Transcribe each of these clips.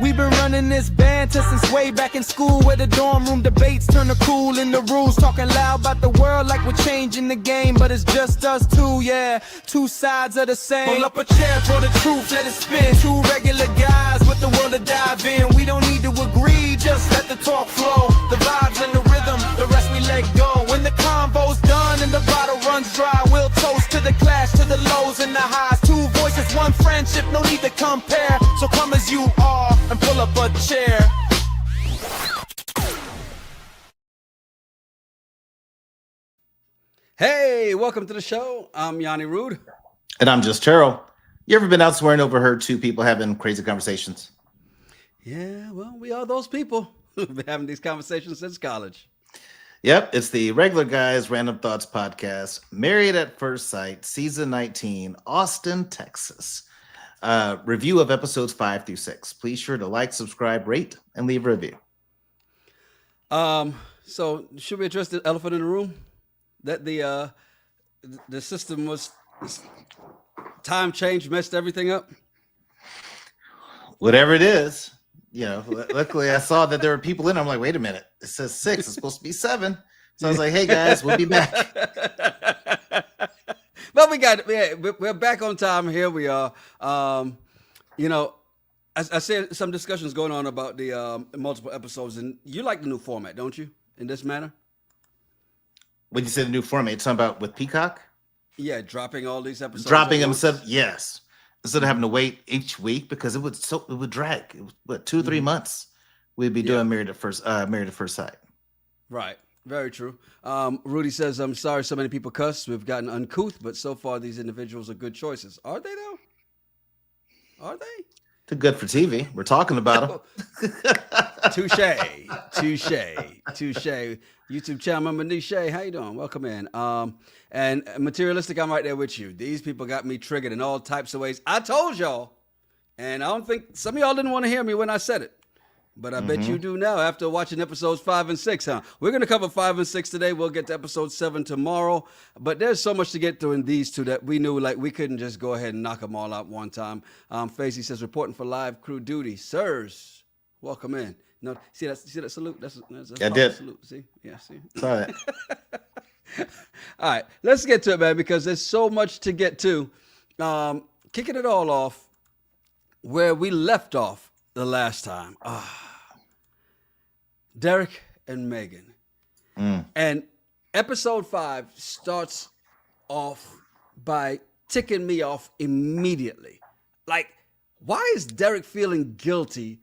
We've been running this banter since way back in school, where the dorm room debates turn to cool in the rules. Talking loud about the world like we're changing the game, but it's just us two, yeah. Two sides of the same. Pull up a chair for the truth, let it spin. Two regular guys with the world to dive in. We don't need to agree, just let the talk flow. The vibes and the rhythm, the rest we let go. When the convo's done and the bottle runs dry, we'll toast to the clash, to the lows and the highs. Two voices, one friendship, no need to compare. So come as you are and pull up a chair. Hey, welcome to the show. I'm Yanni Rude. And I'm just Terrell. You ever been out somewhere and overheard two people having crazy conversations? Yeah, well, we are those people who've been having these conversations since college. Yep, it's the Regular Guys Random Thoughts Podcast, Married at First Sight, Season 19, Austin, Texas. Review of episodes 5 through 6. Please sure to like, subscribe, rate, and leave a review. So should we address the elephant in the room? That the system was time change messed everything up? Whatever it is, you know, luckily I saw that there were people in. I'm like, wait a minute, it says 6, it's supposed to be 7. So I was like, hey guys, we'll be back. But we're back on time. Here we are. You know, I said some discussions going on about the multiple episodes, and you like the new format, don't you? In this manner. When you say the new format, it's something about with Peacock? Yeah, dropping all these episodes. Dropping them, yes. Instead of having to wait each week, because it would drag. It was, what, 2 or 3 months we'd be doing Married at First Sight. Right. Very true. Rudy says, I'm sorry so many people cuss. We've gotten uncouth, but so far these individuals are good choices. Are they though? Are they? Too good for TV. We're talking about them. Touche. YouTube channel member Niche, how you doing? Welcome in. And materialistic, I'm right there with you. These people got me triggered in all types of ways. I told y'all, and I don't think some of y'all didn't want to hear me when I said it, but I bet you do now after watching episodes 5 and 6, huh? We're going to cover 5 and 6 today. We'll get to episode 7 tomorrow, but there's so much to get through in these two that we knew like we couldn't just go ahead and knock them all out one time. Facey says, reporting for live crew duty. Sirs, welcome in. No, see that salute? That's I did. Salute. See? Yeah, see? Saw that. All right, let's get to it, man, because there's so much to get to. Kicking it all off where we left off the last time. Derek and Megan. And episode 5 starts off by ticking me off immediately. Like, why is Derek feeling guilty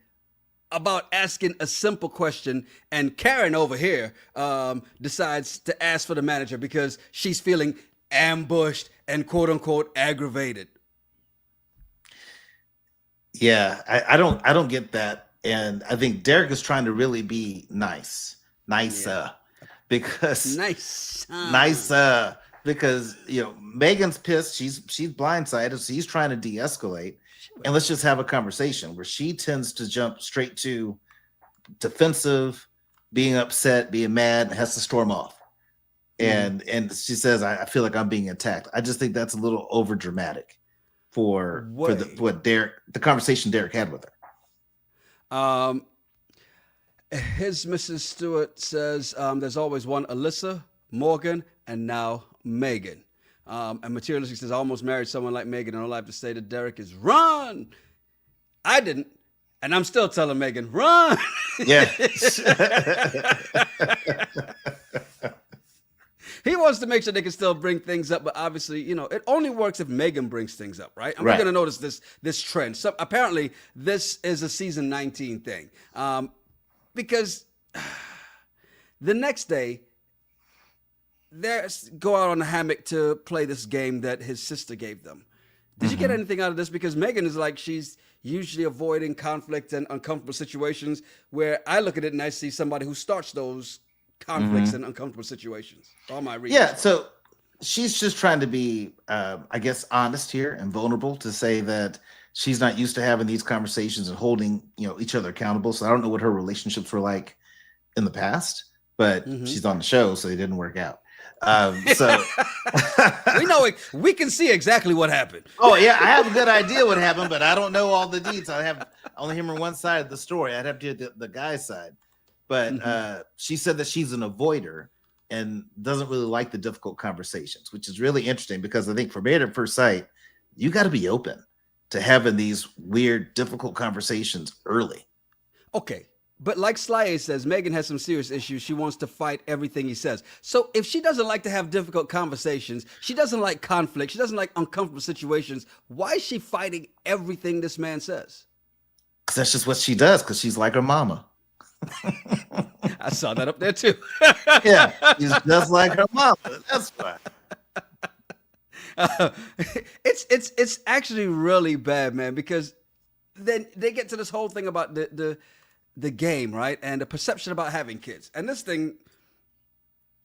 about asking a simple question, and Karen over here decides to ask for the manager because she's feeling ambushed and quote unquote aggravated? Yeah, I don't get that. And I think Derek is trying to really be nicer, because because you know Megan's pissed. She's blindsided, so he's trying to de-escalate. And let's just have a conversation where she tends to jump straight to defensive, being upset, being mad, and has to storm off. And she says, I feel like I'm being attacked. I just think that's a little over dramatic for the conversation Derek had with her. His Mrs. Stewart says there's always one Alyssa, Morgan, and now Megan. And materialistic says, I almost married someone like Megan, and all I have to say to Derek is run. I didn't, and I'm still telling Megan, run. Yeah. He wants to make sure they can still bring things up, but obviously, you know, it only works if Megan brings things up, right? And we're going to notice this trend. So apparently, this is a season 19 thing, because the next day, they go out on the hammock to play this game that his sister gave them. Did you get anything out of this? Because Megan is like, she's usually avoiding conflict and uncomfortable situations, where I look at it and I see somebody who starts those conflicts and uncomfortable situations. All my reasons. Yeah, so she's just trying to be, I guess, honest here and vulnerable to say that she's not used to having these conversations and holding, each other accountable. So I don't know what her relationships were like in the past, but she's on the show, so it didn't work out. So we know it. We can see exactly what happened. Oh yeah, I have a good idea what happened, but I don't know all the details. I have only him on one side of the story. I'd have to hear the guy's side. But she said that she's an avoider and doesn't really like the difficult conversations, which is really interesting because I think for Married at First Sight, you got to be open to having these weird, difficult conversations early. Okay. But like Sly says, Megan has some serious issues. She wants to fight everything he says. So if she doesn't like to have difficult conversations, she doesn't like conflict, she doesn't like uncomfortable situations, why is she fighting everything this man says? That's just what she does because she's like her mama. I saw that up there too. Yeah, she's just like her mama. That's why. It's actually really bad, man, because then they get to this whole thing about the game, right? And the perception about having kids. And this thing,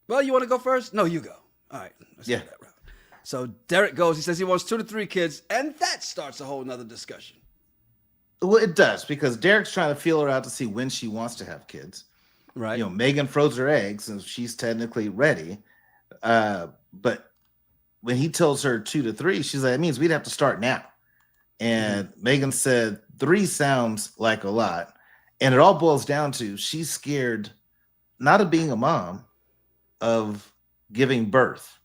well, you want to go first? No, you go. All right, let's go that route. So Derek goes, he says he wants 2 to 3 kids, and that starts a whole nother discussion. Well, it does, because Derek's trying to feel her out to see when she wants to have kids. Right. You know, Megan froze her eggs, and she's technically ready. But when he tells her 2 to 3, she's like, that means we'd have to start now. And Megan said 3 sounds like a lot. And it all boils down to she's scared not of being a mom, of giving birth,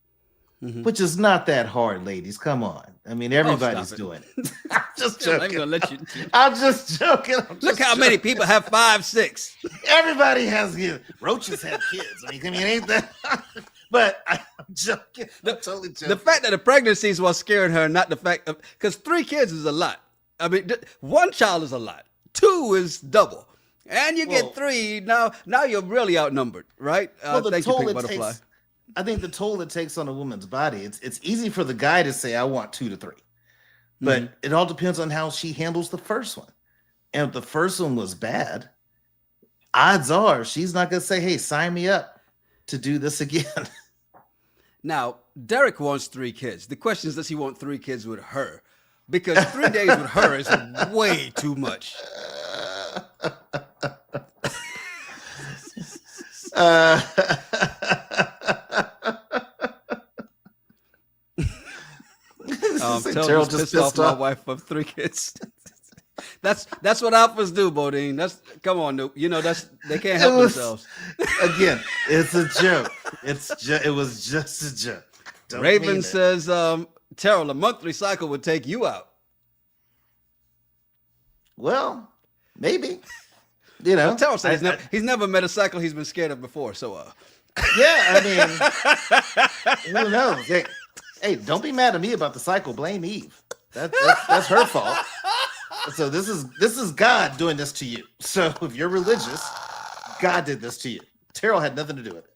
which is not that hard, ladies. Come on. I mean, everybody's doing it. I'm just joking. I'm gonna let you. I'm just joking. Look how many people have 5, 6. Everybody has kids. Roaches have kids. I mean, ain't that? But I'm joking. I'm totally joking. The fact that the pregnancy is what's scaring her, not the fact of, because 3 kids is a lot. I mean, 1 child is a lot. 2 is double. And you get 3, now you're really outnumbered, right? Thank you, Pink Butterfly. I think the toll it takes on a woman's body, it's easy for the guy to say, I want 2 to 3. But it all depends on how she handles the first one. And if the first one was bad, odds are she's not going to say, hey, sign me up to do this again. Now, Derek wants 3 kids. The question is, does he want 3 kids with her? Because 3 days with her is way too much. Terrell just pissed off my wife of 3 kids. That's what alphas do, Bodine. Come on, Noop. You know they can't help themselves. Again, it's a joke. It was just a joke. Raven says, Terrell, a monthly cycle would take you out. Well, maybe. You know, Terrell says he's never met a cycle he's been scared of before. So, yeah, I mean, who knows? Hey, don't be mad at me about the cycle. Blame Eve. That's her fault. So this is God doing this to you. So if you're religious, God did this to you. Terrell had nothing to do with it.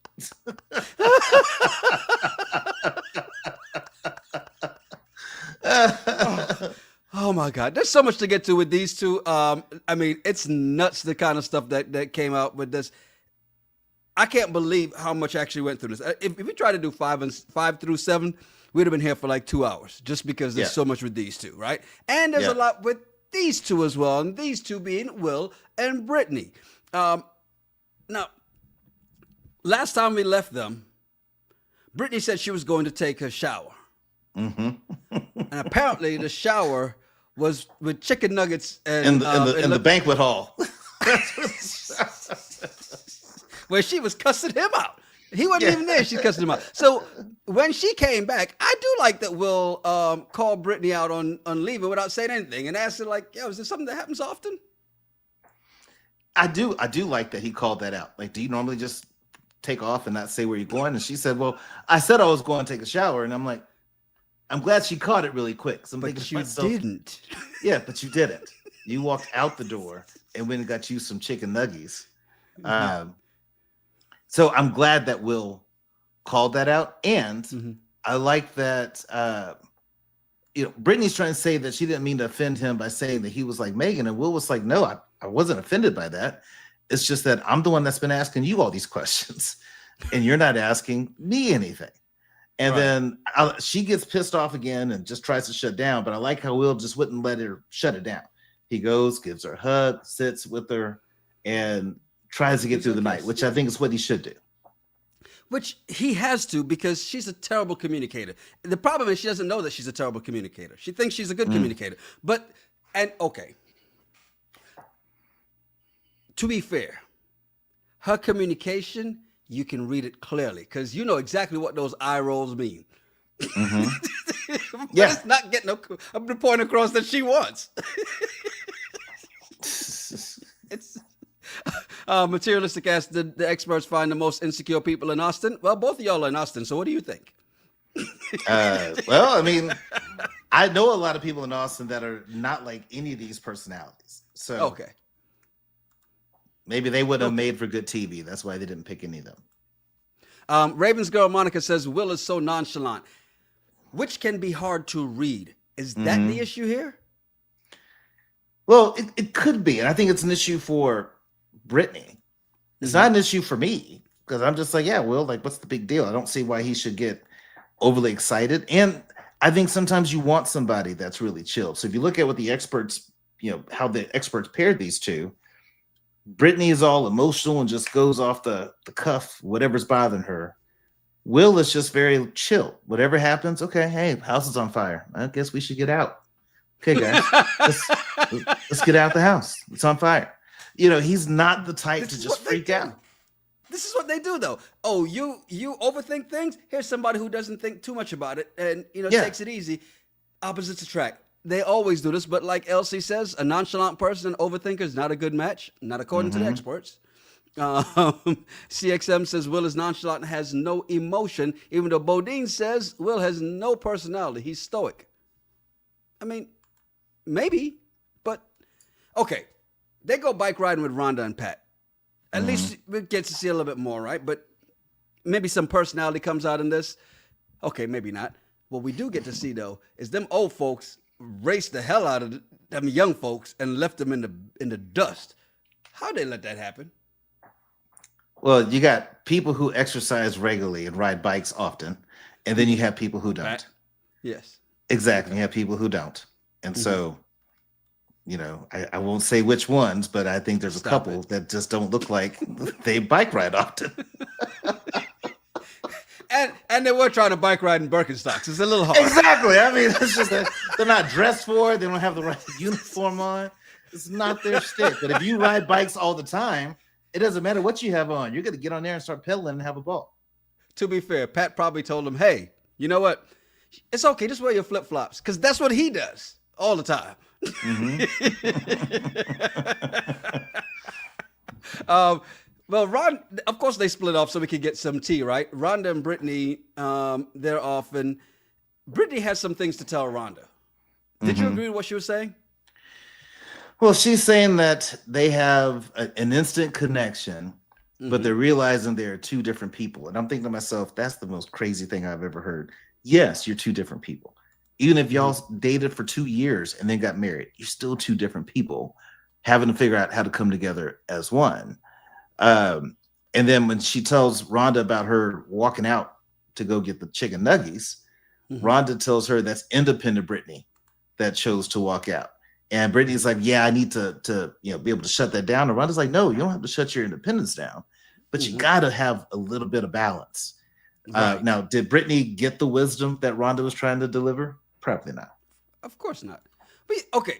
Oh my God, there's so much to get to with these two. I mean, it's nuts, the kind of stuff that came out with this. I can't believe how much actually went through this. If we tried to do 5 through 7, we'd have been here for like 2 hours, just because there's so much with these two, right? And there's a lot with these two as well, and these two being Will and Brittany. Now, last time we left them, Brittany said she was going to take her shower. And apparently the shower was with chicken nuggets and in the banquet hall. Where she was cussing him out. He wasn't even there. She's cussing him out. So when she came back, I do like that Will called Brittany out on leaving without saying anything and asked her, like, yo, is this something that happens often? I do like that he called that out. Like, do you normally just take off and not say where you're going? And she said, well, I said I was going to take a shower. And I'm like, I'm glad she caught it really quick. But you didn't. Yeah, but you didn't. You walked out the door and went and got you some chicken nuggies. So I'm glad that Will called that out. And I like that, Brittany's trying to say that she didn't mean to offend him by saying that he was like Megan. And Will was like, no, I wasn't offended by that. It's just that I'm the one that's been asking you all these questions and you're not asking me anything. And then she gets pissed off again and just tries to shut down. But I like how Will just wouldn't let her shut it down. He goes, gives her a hug, sits with her, and tries to get through the night, which I think is what he should do. Which he has to, because she's a terrible communicator. The problem is she doesn't know that she's a terrible communicator. She thinks she's a good communicator. Okay. To be fair, her communication, you can read it clearly because you know exactly what those eye rolls mean. Yeah. It's not getting the point across that she wants. It's Materialistic asks, did the experts find the most insecure people in Austin? Well, both of y'all are in Austin, so what do you think? Well, I mean, I know a lot of people in Austin that are not like any of these personalities. So Okay. maybe they would have made for good TV. That's why they didn't pick any of them. Ravens girl Monica says Will is so nonchalant, which can be hard to read. Is that the issue here? Well, it could be. And I think it's an issue for Brittany. It's not an issue for me because I'm just like, yeah, Will, like, what's the big deal? I don't see why he should get overly excited. And I think sometimes you want somebody that's really chill. So if you look at what the experts, how the experts paired these two, Brittany is all emotional and just goes off the cuff, whatever's bothering her. Will is just very chill. Whatever happens, okay, hey, house is on fire. I guess we should get out. Okay, guys, let's get out the house. It's on fire. He's not the type to just freak out. This is what they do, though. Oh, you overthink things? Here's somebody who doesn't think too much about it and, takes it easy. Opposites attract. They always do this, but like Elsie says, a nonchalant person and overthinker is not a good match, not according to the experts. CXM says Will is nonchalant and has no emotion, even though Bodine says Will has no personality. He's stoic. I mean, maybe, but okay. They go bike riding with Rhonda and Pat. At least we get to see a little bit more, right? But maybe some personality comes out in this. Okay, maybe not. What we do get to see, though, is them old folks raced the hell out of them young folks and left them in the dust. How'd they let that happen? Well, you got people who exercise regularly and ride bikes often, and then you have people who don't. Right. Yes. Exactly. You have people who don't. And so, I won't say which ones, but I think there's a couple that just don't look like they bike ride often. And they were trying to bike ride in Birkenstocks. It's a little hard. Exactly. I mean, it's just they're not dressed for it. They don't have the right uniform on. It's not their stick. But if you ride bikes all the time, it doesn't matter what you have on. You're going to get on there and start pedaling and have a ball. To be fair, Pat probably told him, hey, you know what? It's okay. Just wear your flip-flops. Because that's what he does all the time. Well, Ron, of course they split off so we could get some tea, right? Rhonda and Brittany, they're often. Brittany has some things to tell Rhonda. Did you agree with what she was saying? Well, she's saying that they have an instant connection, but they're realizing they're two different people. And I'm thinking to myself, that's the most crazy thing I've ever heard. Yes, you're two different people. Even if y'all dated for 2 years and then got married, you're still two different people having to figure out how to come together as one. And then when she tells Rhonda about her walking out to go get the chicken nuggies, Rhonda tells her that's independent Brittany that chose to walk out. And Brittany's like, yeah, I need to be able to shut that down. And Rhonda's like, no, you don't have to shut your independence down, but you got to have a little bit of balance. Right. Now, did Brittany get the wisdom that Rhonda was trying to deliver? Probably not. Of course not. But okay,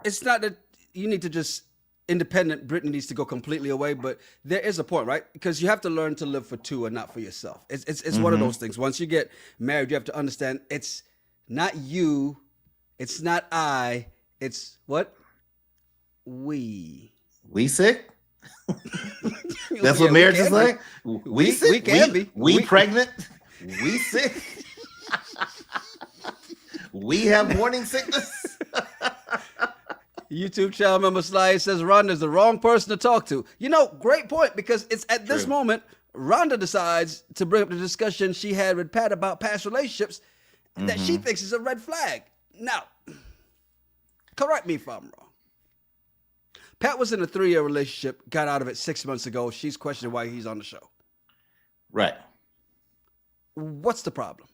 it's not that you need to just independent. Brittany needs to go completely away, but there is a point, right? Because you have to learn to live for two and not for yourself. It's one of those things. Once you get married, you have to understand it's not you, it's not I, it's what? We sick? That's what marriage is like? We sick? We can be. We pregnant? We sick? We have morning sickness? YouTube channel member Sly says Rhonda's the wrong person to talk to. Great point, because it's at this moment Rhonda decides to bring up the discussion she had with Pat about past relationships that she thinks is a red flag. Now, correct me if I'm wrong. Pat was in a 3-year relationship, got out of it 6 months ago. She's questioning why he's on the show. Right. What's the problem?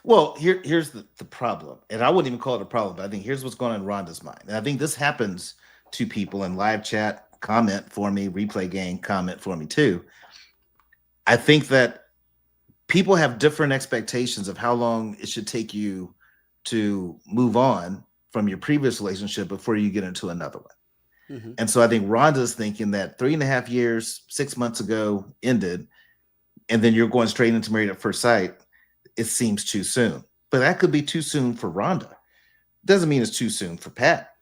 Well, here's the problem. And I wouldn't even call it a problem, but I think here's what's going on in Rhonda's mind. And I think this happens to people in live chat. Comment for me, replay game, comment for me too. I think that people have different expectations of how long it should take you to move on from your previous relationship before you get into another one. Mm-hmm. And so I think Rhonda's thinking that 3.5 years, 6 months ago ended, and then you're going straight into married at first sight. It seems too soon, but that could be too soon for Rhonda. Doesn't mean it's too soon for Pat.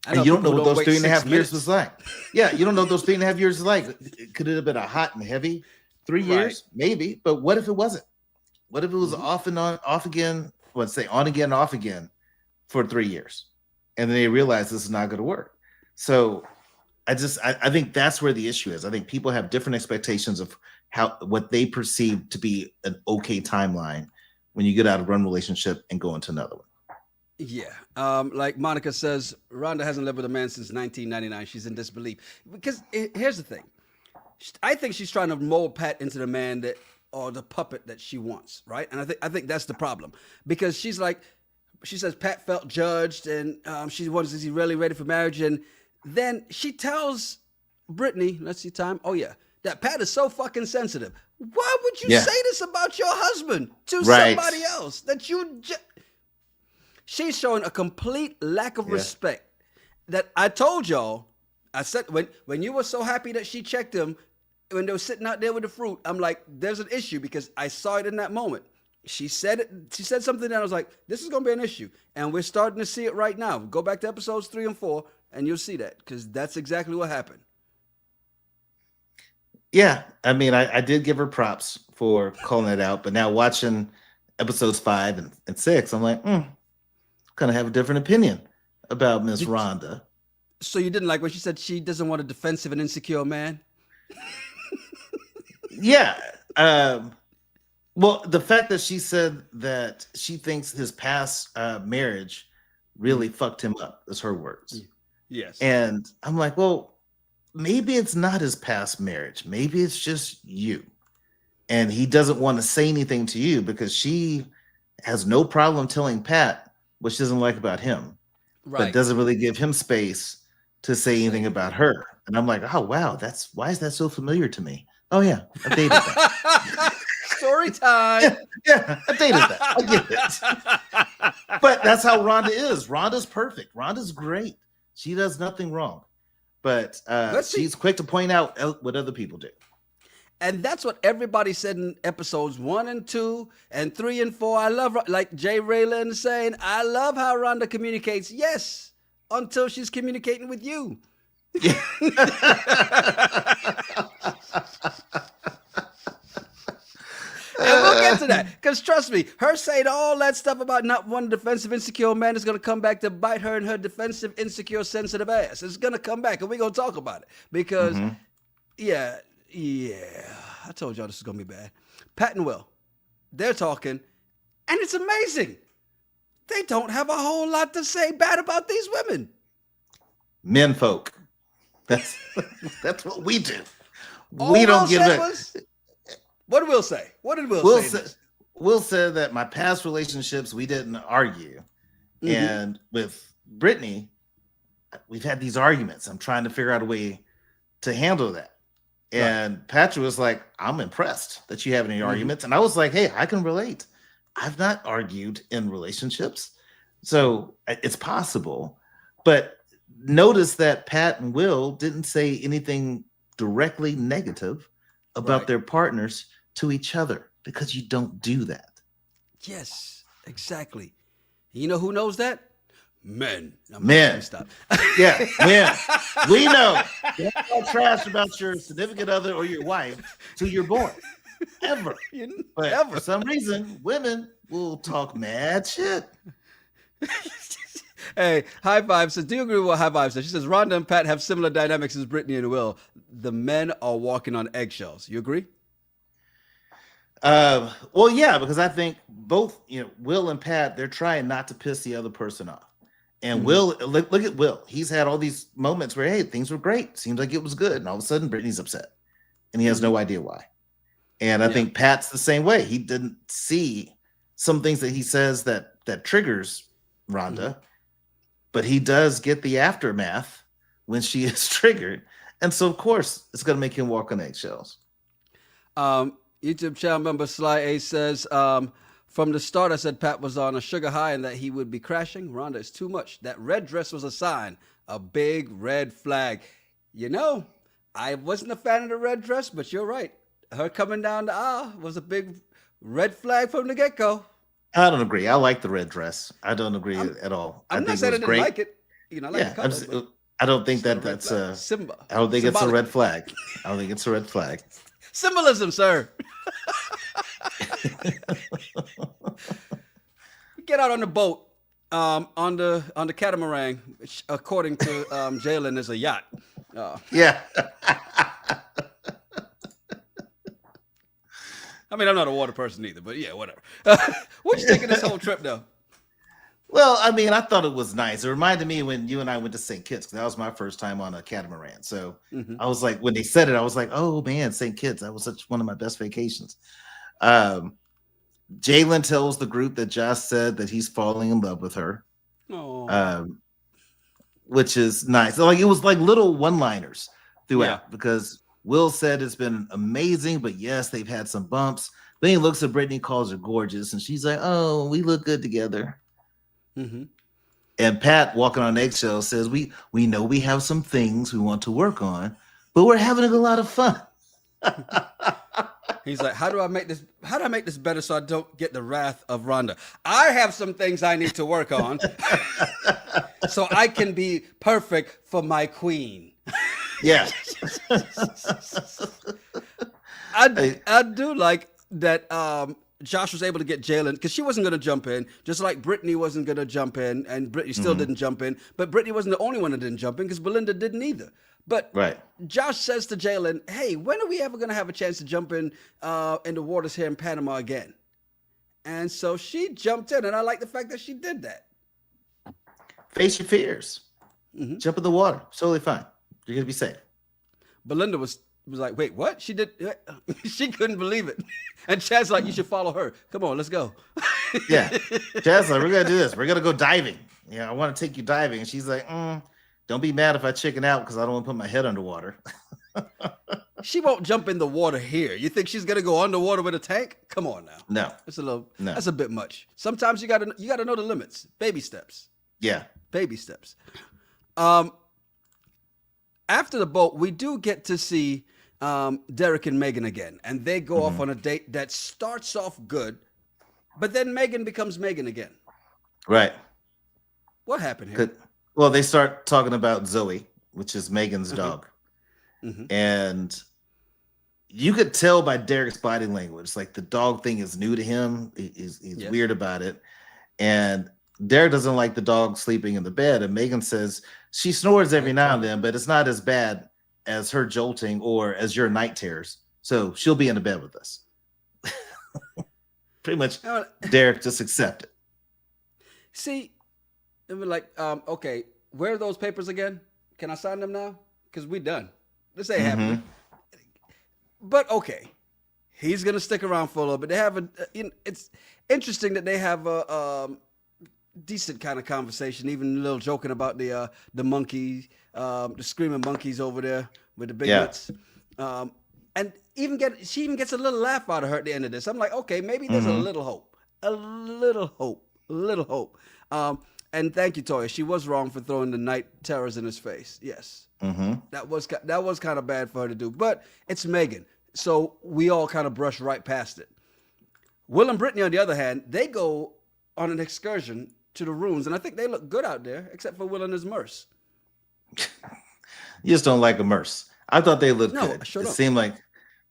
And you don't know what those 3.5 years was like. Yeah, you don't know what those 3.5 years is like. Could it have been a hot and heavy 3 years? Maybe. But what if it wasn't? What if it was off and on, off again, let's say on again, off again for 3 years? And then they realize this is not going to work. So I think that's where the issue is. I think people have different expectations of what they perceive to be an okay timeline when you get out of one relationship and go into another one. Yeah. Like Monica says, Rhonda hasn't lived with a man since 1999. She's in disbelief. Because here's the thing. I think she's trying to mold Pat into the man or the puppet that she wants, right? And I think that's the problem. Because she says Pat felt judged and she wonders, is he really ready for marriage? And then she tells Brittany, let's see time. Oh yeah. That Pat is so fucking sensitive. Why would you say this about your husband to somebody else? That you she's showing a complete lack of respect. That I told y'all, I said when you were so happy that she checked him when they were sitting out there with the fruit, I'm like, there's an issue because I saw it in that moment. She said something that I was like, this is gonna be an issue. And we're starting to see it right now. Go back to episodes 3 and 4 and you'll see that because that's exactly what happened. Yeah, I mean, I did give her props for calling it out, but now watching episodes 5 and 6, I'm like, kind of have a different opinion about Miss Rhonda. So you didn't like when she said she doesn't want a defensive and insecure man? Yeah. Well, the fact that she said that she thinks his past marriage really fucked him up is her words. Yes. And I'm like, well, maybe it's not his past marriage. Maybe it's just you. And he doesn't want to say anything to you because she has no problem telling Pat what she doesn't like about him, but doesn't really give him space to say anything about her. And I'm like, oh, wow, why is that so familiar to me? Oh, yeah, I dated that. Story time. Yeah, I dated that. I get it. But that's how Rhonda is. Rhonda's perfect. Rhonda's great. She does nothing wrong. But she's quick to point out what other people do. And that's what everybody said in episodes 1 and 2 and 3 and 4. I love, like Jay Raylan saying, I love how Rhonda communicates. Yes, until she's communicating with you. Yeah. And we'll get to that. Because trust me, her saying all that stuff about not one defensive, insecure man is going to come back to bite her in her defensive, insecure, sensitive ass. It's going to come back, and we're going to talk about it. Because, yeah, I told y'all this is going to be bad. Pat and Will, they're talking, and it's amazing. They don't have a whole lot to say bad about these women. Men folk. That's what we do. We don't give it. What did Will say? What did Will say? Will said that my past relationships, we didn't argue. And with Brittany, we've had these arguments. I'm trying to figure out a way to handle that. And Patrick was like, I'm impressed that you have any arguments. And I was like, hey, I can relate. I've not argued in relationships. So it's possible. But notice that Pat and Will didn't say anything directly negative about their partners to each other because you don't do that. Yes, exactly. You know who knows that? Men. Men. Stop. Yeah, men. We know. Don't talk trash about your significant other or your wife till you're born. Ever. But for some reason, women will talk mad shit. Hey, High Five says, do you agree with what High Five says? She says, Rhonda and Pat have similar dynamics as Brittany and Will. The men are walking on eggshells. You agree? Well, yeah, because I think both, Will and Pat, they're trying not to piss the other person off. And Will, look at Will. He's had all these moments where, hey, things were great. Seems like it was good. And all of a sudden, Brittany's upset. And he has no idea why. And I think Pat's the same way. He didn't see some things that he says that triggers Rhonda. But he does get the aftermath when she is triggered. And so, of course, it's going to make him walk on eggshells. YouTube channel member Sly A says, from the start I said Pat was on a sugar high and that he would be crashing. Rhonda, it's too much. That red dress was a sign, a big red flag. You know, I wasn't a fan of the red dress, but you're right. Her coming down the aisle was a big red flag from the get-go. I don't agree. I like the red dress. I don't agree at all. I'm not saying I didn't like it. You know, I like the color, I don't think that's a Simba. I don't think it's a red flag. I don't think it's a red flag. Symbolism, sir. Get out on the boat, on the catamaran, which according to Jalen is a yacht. Yeah. I mean, I'm not a water person either, but yeah, whatever. What you think of this whole trip, though? Well, I mean, I thought it was nice. It reminded me when you and I went to St. Kitts, because that was my first time on a catamaran. So I was like, when they said it, I was like, oh man, St. Kitts, that was such one of my best vacations. Jalen tells the group that Josh said that he's falling in love with her, which is nice. Like, it was like little one-liners throughout, because Will said it's been amazing, but yes, they've had some bumps. Then he looks at Brittany, calls her gorgeous, and she's like, oh, we look good together. And Pat, walking on eggshells, says, we know we have some things we want to work on, but we're having a lot of fun. He's like, how do I make this better so I don't get the wrath of Rhonda? I have some things I need to work on so I can be perfect for my queen. Yeah. I do like that Josh was able to get Jalen, because she wasn't going to jump in, just like Brittany wasn't going to jump in, and Brittany still didn't jump in. But Brittany wasn't the only one that didn't jump in, because Belinda didn't either. But Josh says to Jalen, hey, when are we ever going to have a chance to jump in the waters here in Panama again? And so she jumped in, and I like the fact that she did that. Face your fears. Jump in the water. It's totally fine. You're going to be safe. Belinda was like, wait, what? She did? She couldn't believe it. And Chad's like, you should follow her. Come on, let's go. Yeah. Chad's like, we're going to do this. We're going to go diving. Yeah, I want to take you diving. And she's like, don't be mad if I chicken out because I don't want to put my head underwater. She won't jump in the water here. You think she's going to go underwater with a tank? Come on now. No. That's a bit much. Sometimes you got to know the limits. Baby steps. Yeah. Baby steps. After the boat, we do get to see Derek and Megan again, and they go off on a date that starts off good, but then Megan becomes Megan again. Right. What happened here? Well, they start talking about Zoe, which is Megan's dog, and you could tell by Derek's body language, like the dog thing is new to him. He's weird about it, and Derek doesn't like the dog sleeping in the bed, and Megan says she snores every now and then, but it's not as bad as her jolting or as your night terrors. So she'll be in the bed with us. Pretty much, Derek just accept it. See, it was like, okay, where are those papers again? Can I sign them now? Because we done. This ain't happening. But okay, he's gonna stick around for a little bit. They have it's interesting that they have a decent kind of conversation, even a little joking about the monkey, the screaming monkeys over there with the big nuts. And she even gets a little laugh out of her at the end of this. I'm like, okay, maybe there's a little hope. And thank you, Toya. She was wrong for throwing the night terrors in his face. Yes. That was kind of bad for her to do, but it's Megan. So we all kind of brush right past it. Will and Brittany, on the other hand, they go on an excursion to the ruins, and I think they look good out there, except for Will and his Merce. You just don't like a Merce. I thought they looked good. Sure it don't. Seemed like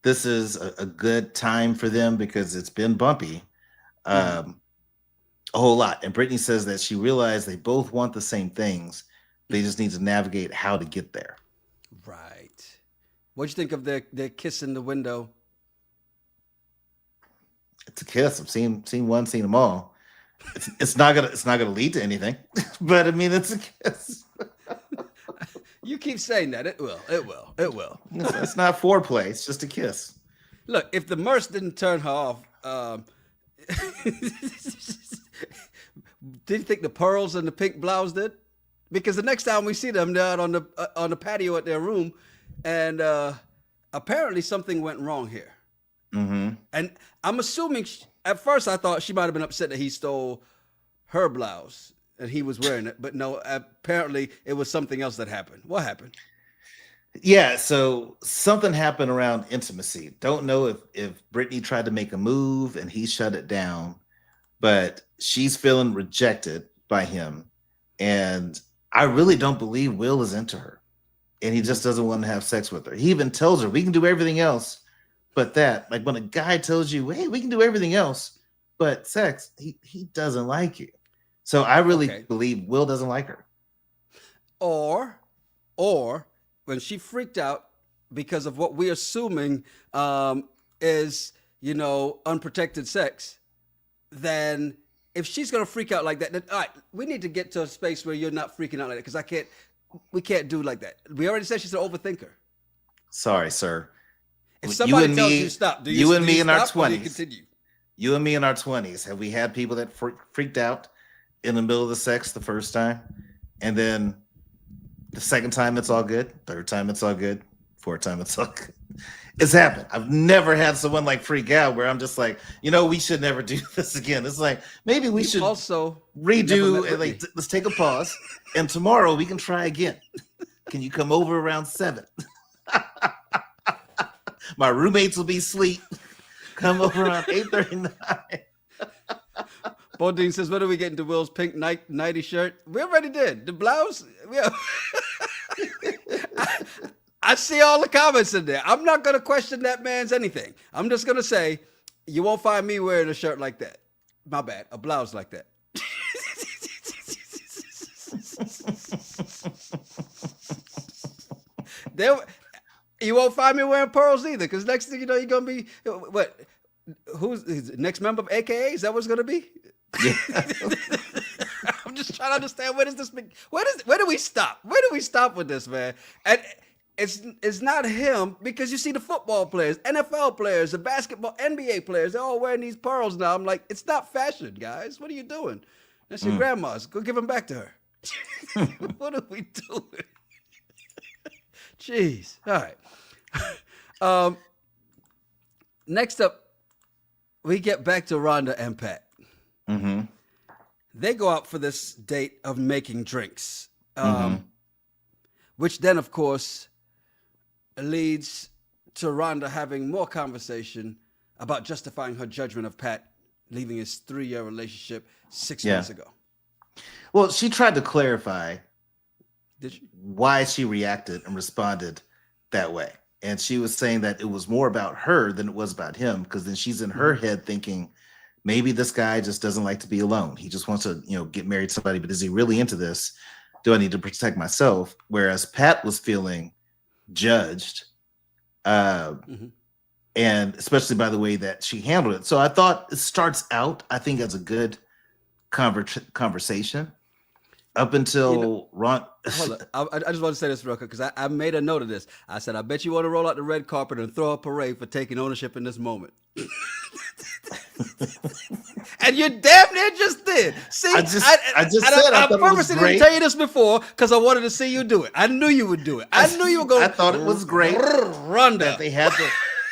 this is a good time for them because it's been bumpy a whole lot. And Brittany says that she realized they both want the same things. They just need to navigate how to get there. Right. What'd you think of their kiss in the window? It's a kiss. I've seen one, seen them all. It's not gonna lead to anything, but I mean, it's a kiss. You keep saying that. It will. It's not foreplay. It's just a kiss. Look, if the Merce didn't turn her off, did you think the pearls and the pink blouse did? Because the next time we see them, they're out on the patio at their room, and apparently something went wrong here. And I'm assuming at first I thought she might have been upset that he stole her blouse and he was wearing it, but no, apparently it was something else that happened. What happened? Yeah, so something happened around intimacy. Don't know if Brittany tried to make a move and he shut it down, but she's feeling rejected by him. And I really don't believe Will is into her. And he just doesn't want to have sex with her. He even tells her, we can do everything else, but that. Like when a guy tells you, hey, we can do everything else, but sex, he doesn't like you. So I really believe Will doesn't like her. Or when she freaked out because of what we're assuming is, unprotected sex, then if she's going to freak out like that, then all right, we need to get to a space where you're not freaking out like that, because we can't do like that. We already said she's an overthinker. Sorry, sir. If somebody tells you stop, do you and me in our 20s, continue? You and me in our 20s, have we had people that freaked out in the middle of the sex the first time, and then the second time it's all good, third time it's all good, fourth time it's all good? It's happened. I've never had someone like freak out where I'm just like, we should never do this again. It's like, maybe we should also redo and let's take a pause, and tomorrow we can try again. Can you come over around 7? My roommates will be asleep. Come over around 8:39. Bodine says, when are we getting to Will's pink nighty shirt? We already did. The blouse? I see all the comments in there. I'm not going to question that man's anything. I'm just going to say, you won't find me wearing a shirt like that. My bad. A blouse like that. You won't find me wearing pearls either, because next thing you know, you're going to be, what? Who's the next member of AKA? Is that what it's going to be? Yeah. I'm just trying to understand, where do we stop? Where do we stop with this, man? And it's not him, because you see the football players, NFL players, the basketball, NBA players, they're all wearing these pearls now. I'm like, it's not fashion, guys. What are you doing? That's your grandma's. Go give them back to her. What are we doing? Jeez. All right. Next up, we get back to Rhonda and Pat. Mm-hmm. They go out for this date of making drinks, which then, of course, leads to Rhonda having more conversation about justifying her judgment of Pat leaving his 3-year relationship 6 months ago. Well, she tried to clarify why she reacted and responded that way. And she was saying that it was more about her than it was about him, because then she's in her head thinking, maybe this guy just doesn't like to be alone. He just wants to, get married to somebody, but is he really into this? Do I need to protect myself? Whereas Pat was feeling judged, and especially by the way that she handled it. So I thought it starts out, I think, as a good conversation up until Ron. Hold on. I just want to say this real quick, because I made a note of this. I said, I bet you want to roll out the red carpet and throw a parade for taking ownership in this moment. And you damn near just did. See, I purposely didn't tell you this before, because I wanted to see you do it. I knew you would do it. I knew you were going. I thought it was great. Rhonda. That they had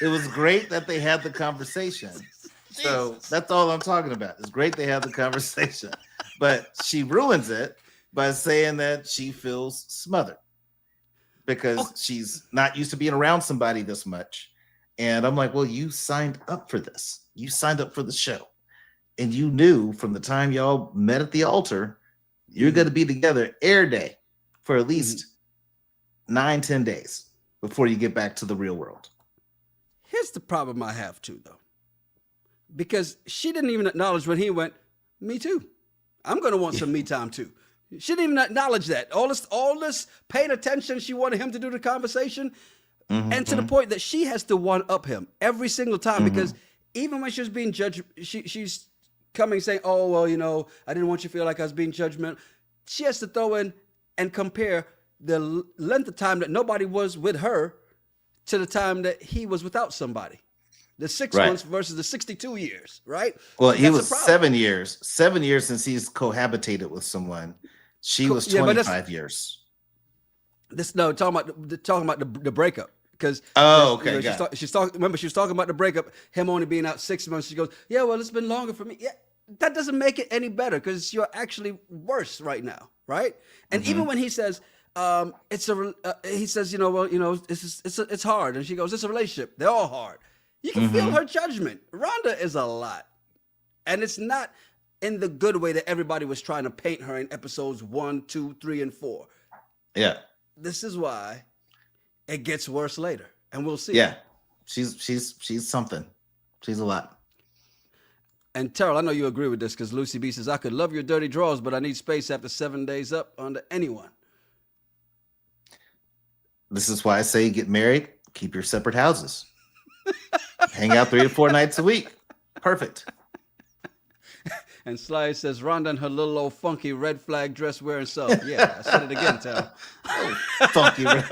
it was great that they had the conversation. So that's all I'm talking about. It's great they had the conversation, but she ruins it by saying that she feels smothered because she's not used to being around somebody this much. And I'm like, well, you signed up for this. You signed up for the show. And you knew from the time y'all met at the altar, you're going to be together every day for at least 9-10 days before you get back to the real world. Here's the problem I have too, though. Because she didn't even acknowledge when he went, me too. I'm going to want some me time too. She didn't even acknowledge that. All this paying attention she wanted him to do the conversation. And to the point that she has to one-up him every single time, because even when she was being judged, she's coming saying, oh, well, I didn't want you to feel like I was being judgmental. She has to throw in and compare the length of time that nobody was with her to the time that he was without somebody. The 6 months versus the 62 years, right? Well, he was 7 years. 7 years since he's cohabitated with someone. She was 25 years. Talking about the breakup. Because okay, she's talking. Remember, she was talking about the breakup, him only being out 6 months. She goes, "Yeah, well, it's been longer for me." Yeah, that doesn't make it any better because you're actually worse right now, right? And even when he says, he says, it's hard, and she goes, "It's a relationship. They're all hard." You can feel her judgment. Rhonda is a lot, and it's not in the good way that everybody was trying to paint her in episodes 1, 2, 3, and 4. Yeah. This is why it gets worse later, and we'll see. Yeah, she's something. She's a lot. And Terrell, I know you agree with this because Lucy B says, "I could love your dirty drawers, but I need space after 7 days up under anyone." This is why I say get married, keep your separate houses. Hang out 3 to 4 nights a week. Perfect. And Sly says, "Rhonda and her little old funky red flag dress wearing self." Yeah, I said it again, Terrell. Oh, funky red.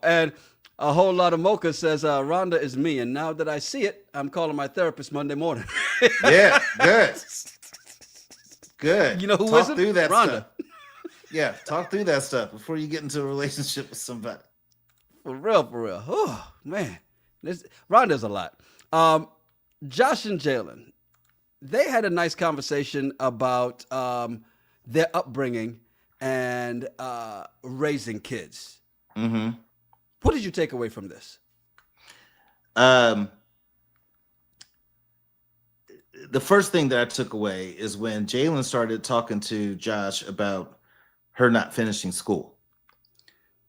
And a whole lot of mocha says, "Rhonda is me, and now that I see it, I'm calling my therapist Monday morning." Yeah, good. Good. You know who talk isn't? through that Rhonda. stuff. Yeah, talk through that stuff before you get into a relationship with somebody. For real. Oh, man. Rhonda's a lot. Josh and Jalen, they had a nice conversation about their upbringing and raising kids. Mm-hmm. What did you take away from this? The first thing that I took away is when Jalen started talking to Josh about her not finishing school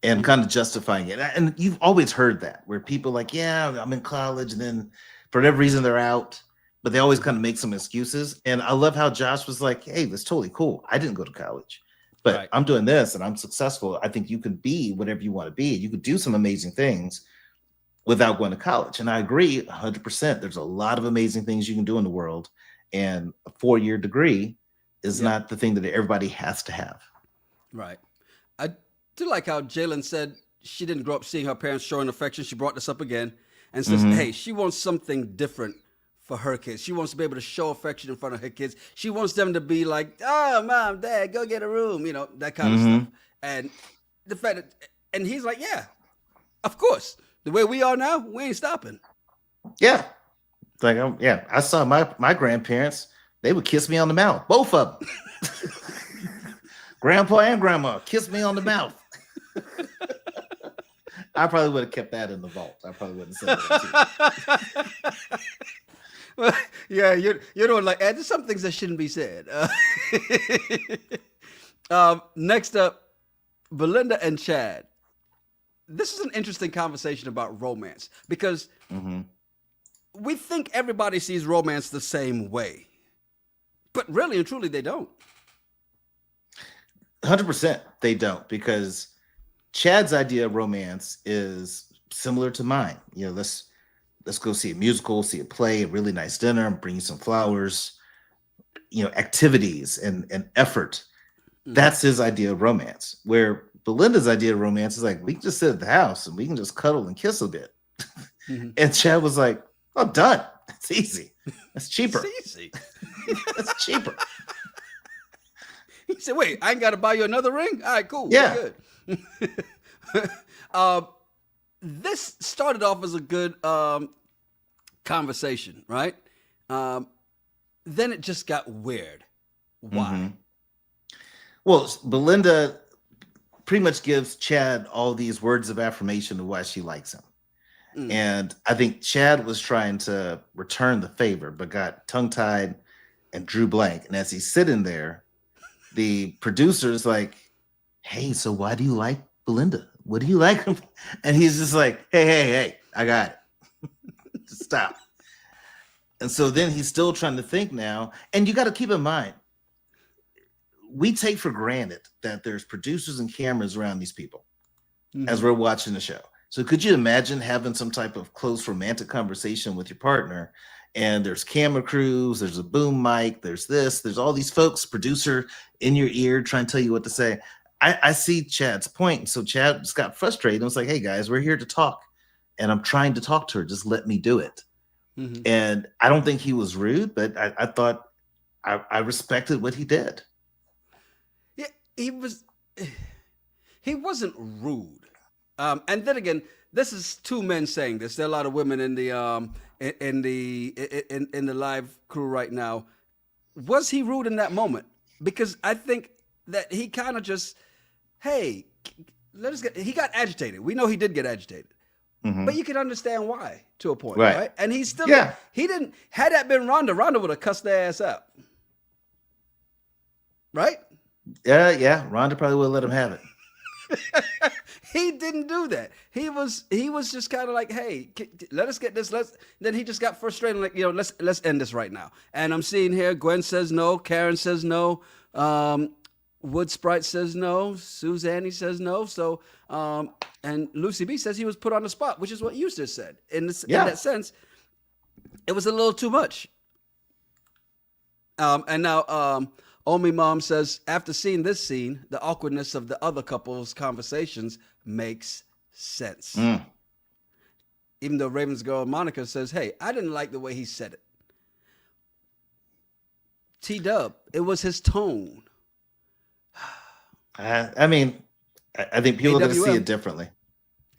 and kind of justifying it. And you've always heard that where people like, yeah, I'm in college, and then for whatever reason they're out, but they always kind of make some excuses. And I love how Josh was like, hey, that's totally cool. I didn't go to college, but Right. I'm doing this and I'm successful. I think you can be whatever you want to be. You could do some amazing things without going to college. And I agree 100%. There's a lot of amazing things you can do in the world. And a 4-year degree is not the thing that everybody has to have. Right. I do like how Jalen said she didn't grow up seeing her parents showing affection. She brought this up again and says, hey, she wants something different for her kids. She wants to be able to show affection in front of her kids. She wants them to be like, "Oh, mom, dad, go get a room," that kind of stuff. And the fact that, and he's like, yeah, of course. The way we are now, we ain't stopping. Yeah. Like, I saw my grandparents, they would kiss me on the mouth. Both of them. Grandpa and grandma kissed me on the mouth. I probably would have kept that in the vault. I probably wouldn't say that too. Well, yeah, you're doing like, there's some things that shouldn't be said. Next up, Belinda and Chad. This is an interesting conversation about romance because we think everybody sees romance the same way, but really and truly they don't. 100% they don't, because Chad's idea of romance is similar to mine. Let's go see a musical, see a play, a really nice dinner, bring you some flowers, activities and effort. That's his idea of romance. Where Belinda's idea of romance is like, we can just sit at the house and we can just cuddle and kiss a bit. And Chad was like, oh, done. It's easy. It's cheaper. It's easy. It's cheaper. He said, wait, I ain't got to buy you another ring? All right, cool. Yeah. Good. This started off as a good conversation, right? Then it just got weird. Why? Well, Belinda pretty much gives Chad all these words of affirmation of why she likes him. And I think Chad was trying to return the favor, but got tongue-tied and drew blank. And as he's sitting there, the producer's like, hey, so why do you like Belinda? What do you like? And he's just like, hey, I got it. Just stop. And so then he's still trying to think now. And you got to keep in mind, we take for granted that there's producers and cameras around these people as we're watching the show. So could you imagine having some type of close romantic conversation with your partner, and there's camera crews, there's a boom mic, there's this, there's all these folks, producer in your ear trying to tell you what to say. I see Chad's point. And so Chad just got frustrated and was like, hey guys, we're here to talk. And I'm trying to talk to her. Just let me do it. And I don't think he was rude, but I thought I respected what he did. Yeah, he was. he wasn't rude. And then again, this is two men saying this. There are a lot of women in the in the live crew right now. Was he rude in that moment? Because I think that he kind of just, hey, he got agitated. We know he did get agitated. But you can understand why to a point, right? And he still, he didn't, had that been Rhonda would have cussed their ass out. Right? Yeah. Rhonda probably would let him have it. He didn't do that. He was just kind of like, hey, let us get this. Then he just got frustrated, like, let's end this right now. And I'm seeing here, Gwen says no, Karen says no, Wood Sprite says no, Suzanne says no. So, and Lucy B says he was put on the spot, which is what you just said. In that sense, it was a little too much. And now, Omi Mom says, after seeing this scene, the awkwardness of the other couple's conversations makes sense. Even though Raven's girl Monica says, hey, I didn't like the way he said it. T-Dub, it was his tone. I mean, I think people are going to see it differently.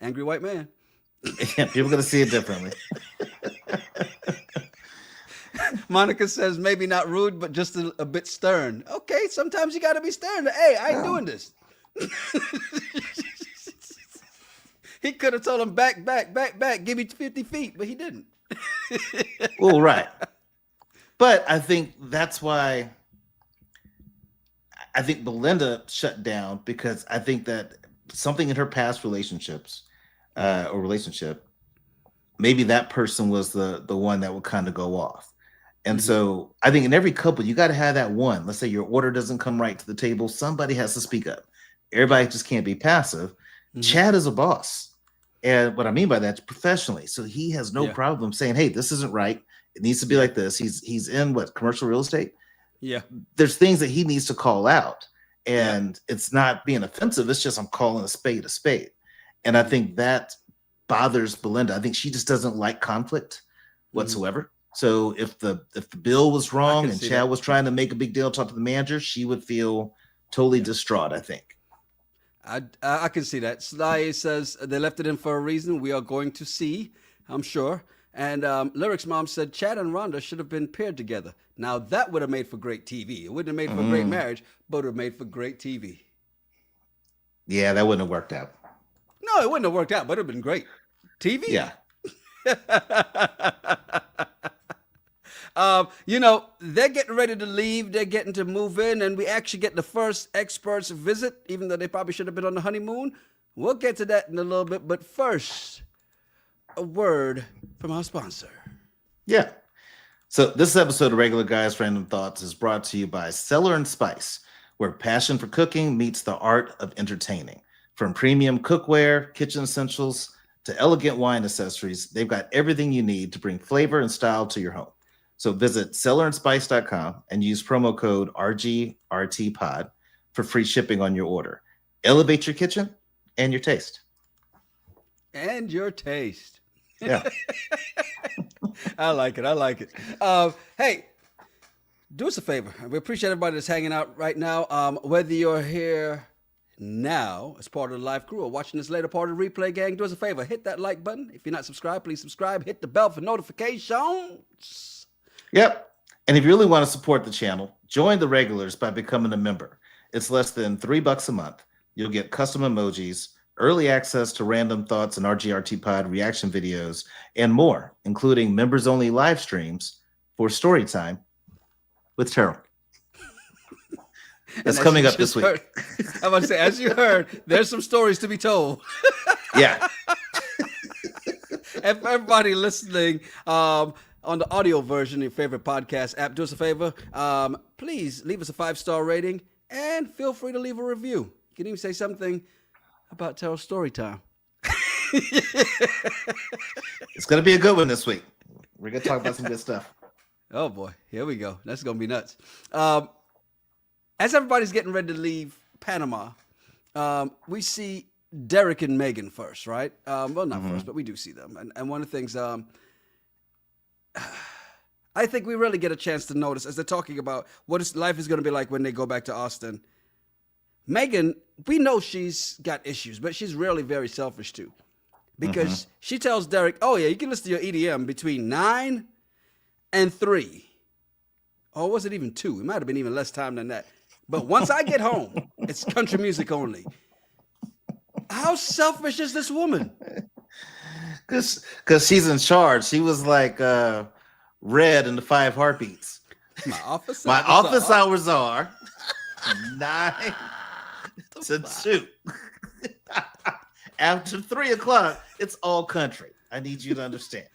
Angry white man. Yeah, people are going to see it differently. Monica says maybe not rude, but just a bit stern. Okay, sometimes you got to be stern. Hey, I ain't doing this. He could have told him back, give me 50 feet, but he didn't. Well, right. But I think that's why I think Belinda shut down, because I think that something in her past relationships or relationship, maybe that person was the one that would kind of go off. And so I think in every couple, you got to have that one. Let's say your order doesn't come right to the table. Somebody has to speak up. Everybody just can't be passive. Chad is a boss. And what I mean by that is professionally. So he has no problem saying, hey, this isn't right. It needs to be like this. He's in commercial real estate. Yeah. There's things that he needs to call out. And it's not being offensive. It's just, I'm calling a spade a spade. And I think that bothers Belinda. I think she just doesn't like conflict whatsoever. So if the bill was wrong and Chad was trying to make a big deal, talk to the manager, she would feel totally distraught, I think. I can see that. Sly says they left it in for a reason. We are going to see, I'm sure. And Lyric's mom said Chad and Rhonda should have been paired together. Now that would have made for great TV. It wouldn't have made for a great marriage, but it would have made for great TV. Yeah, that wouldn't have worked out. No, it wouldn't have worked out, but it would have been great TV. Yeah. They're getting ready to leave. They're getting to move in, and we actually get the first experts visit, even though they probably should have been on the honeymoon. We'll get to that in a little bit, but first, a word from our sponsor. Yeah. So this episode of Regular Guys Random Thoughts is brought to you by Cellar & Spice, where passion for cooking meets the art of entertaining. From premium cookware, kitchen essentials, to elegant wine accessories, they've got everything you need to bring flavor and style to your home. So visit cellarandspice.com and use promo code RGRTPod for free shipping on your order. Elevate your kitchen and your taste. And your taste. Yeah. I like it. Hey, do us a favor. We appreciate everybody that's hanging out right now. Whether you're here now as part of the live crew or watching this later part of the replay, gang, do us a favor. Hit that like button. If you're not subscribed, please subscribe. Hit the bell for notifications. Yep. And if you really want to support the channel, join the regulars by becoming a member. It's less than $3 a month. You'll get custom emojis, early access to Random Thoughts and RGRT Pod reaction videos, and more, including members-only live streams for story time with Terrell. That's coming up this week. I'm about to say, as you heard, there's some stories to be told. Yeah. And for everybody listening, on the audio version of your favorite podcast app, do us a favor. Please leave us a 5-star rating and feel free to leave a review. You can even say something about Terrell's story time. It's going to be a good one this week. We're going to talk about some good stuff. Oh, boy. Here we go. That's going to be nuts. As everybody's getting ready to leave Panama, we see Derek and Megan first, right? Well, not first, but we do see them. And one of the things I think we really get a chance to notice as they're talking about what life is going to be like when they go back to Austin. Megan, we know she's got issues, but she's really very selfish too. Because she tells Derek, oh yeah, you can listen to your EDM between 9 and 3. Or was it even 2? It might have been even less time than that. But once I get home, it's country music only. How selfish is this woman? Because she's in charge. She was like Red in the 5 Heartbeats. My office hours are 9 to 2. After 3 o'clock, it's all country. I need you to understand.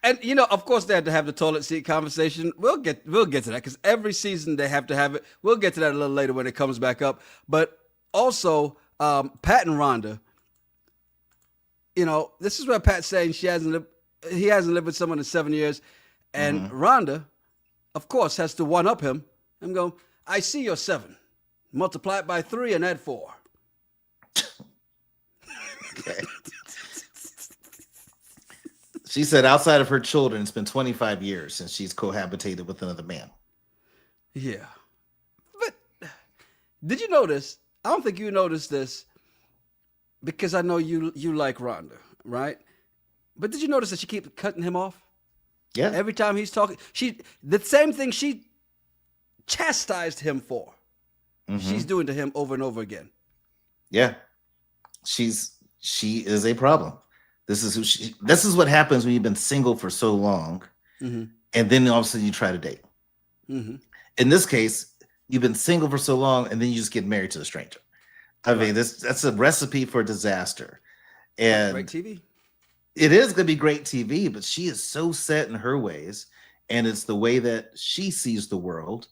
And of course, they had to have the toilet seat conversation. We'll get to that because every season they have to have it. We'll get to that a little later when it comes back up. But also, Pat and Rhonda. This is where Pat's saying he hasn't lived with someone in 7 years, and Rhonda, of course, has to one up him. I'm going, I see your 7, multiply it by 3, and add 4. Okay. She said outside of her children, it's been 25 years since she's cohabitated with another man. Yeah. But did you notice? I don't think you noticed this because I know you like Rhonda, right? But did you notice that she keeps cutting him off? Yeah. Every time he's talking, the same thing she chastised him for. She's doing to him over and over again. Yeah. She is a problem. This is what happens when you've been single for so long, and then all of a sudden you try to date. In this case, you've been single for so long, and then you just get married to a stranger. I mean, that's a recipe for disaster. And great TV. It is going to be great TV, but she is so set in her ways, and it's the way that she sees the world.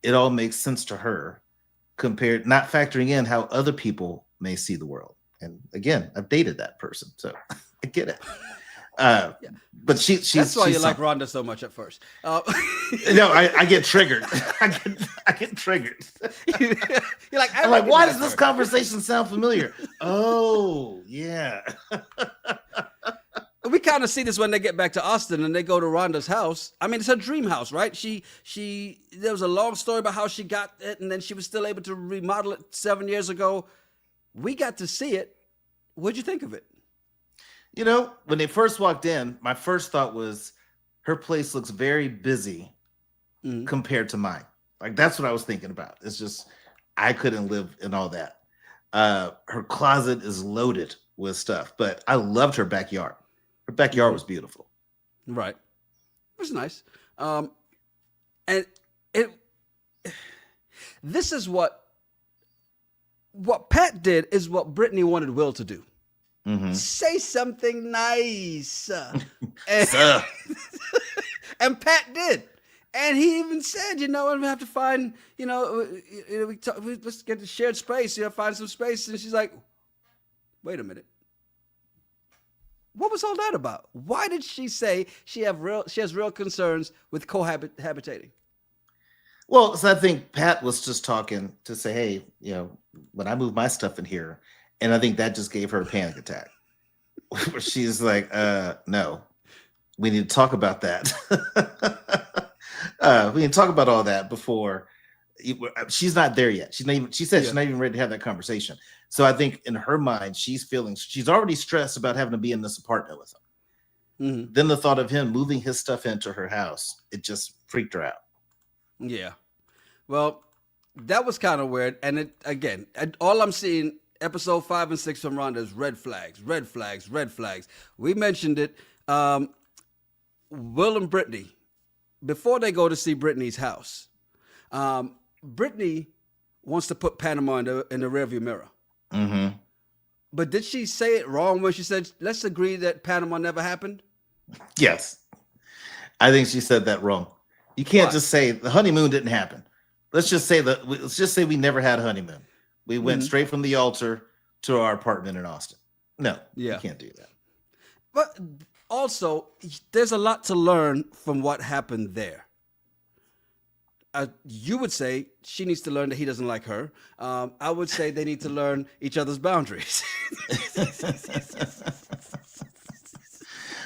It all makes sense to her, not factoring in how other people may see the world. And again, I've dated that person, so I get it. But she's that's why you like Rhonda so much at first. No, I get triggered. I get triggered. You're like, I'm like, why does this conversation sound familiar? Oh, yeah. We kind of see this when they get back to Austin and they go to Rhonda's house. I mean, it's her dream house, right? There was a long story about how she got it, and then she was still able to remodel it 7 years ago. We got to see it. What'd you think of it? When they first walked in, my first thought was her place looks very busy compared to mine. Like, that's what I was thinking about. It's just, I couldn't live in all that. Her closet is loaded with stuff, but I loved her backyard. Her backyard was beautiful. Right. It was nice. And this is what Pat did is what Brittany wanted Will to do. Say something nice. And Pat did. And he even said, we have to find, let's get the shared space, find some space. And she's like, wait a minute. What was all that about? Why did she say she has real concerns with cohabitating? Well, so I think Pat was just talking to say, hey, when I move my stuff in here, and I think that just gave her a panic attack. Where she's like, no, we need to talk about that. We need to talk about all that before. She's not there yet. She said she's not even ready to have that conversation. So I think in her mind, she's already stressed about having to be in this apartment with him. Then the thought of him moving his stuff into her house, it just freaked her out. Yeah. Well, that was kind of weird. And all I'm seeing, episode 5 and 6 from Rhonda is red flags, red flags, red flags. We mentioned it. Will and Brittany, before they go to see Brittany's house, Brittany wants to put Panama in the rearview mirror. But did she say it wrong when she said, let's agree that Panama never happened? Yes. I think she said that wrong. You can't just say the honeymoon didn't happen. Let's just say we never had a honeymoon. We went straight from the altar to our apartment in Austin. No, you can't do that. But also, there's a lot to learn from what happened there. You would say she needs to learn that he doesn't like her. I would say they need to learn each other's boundaries.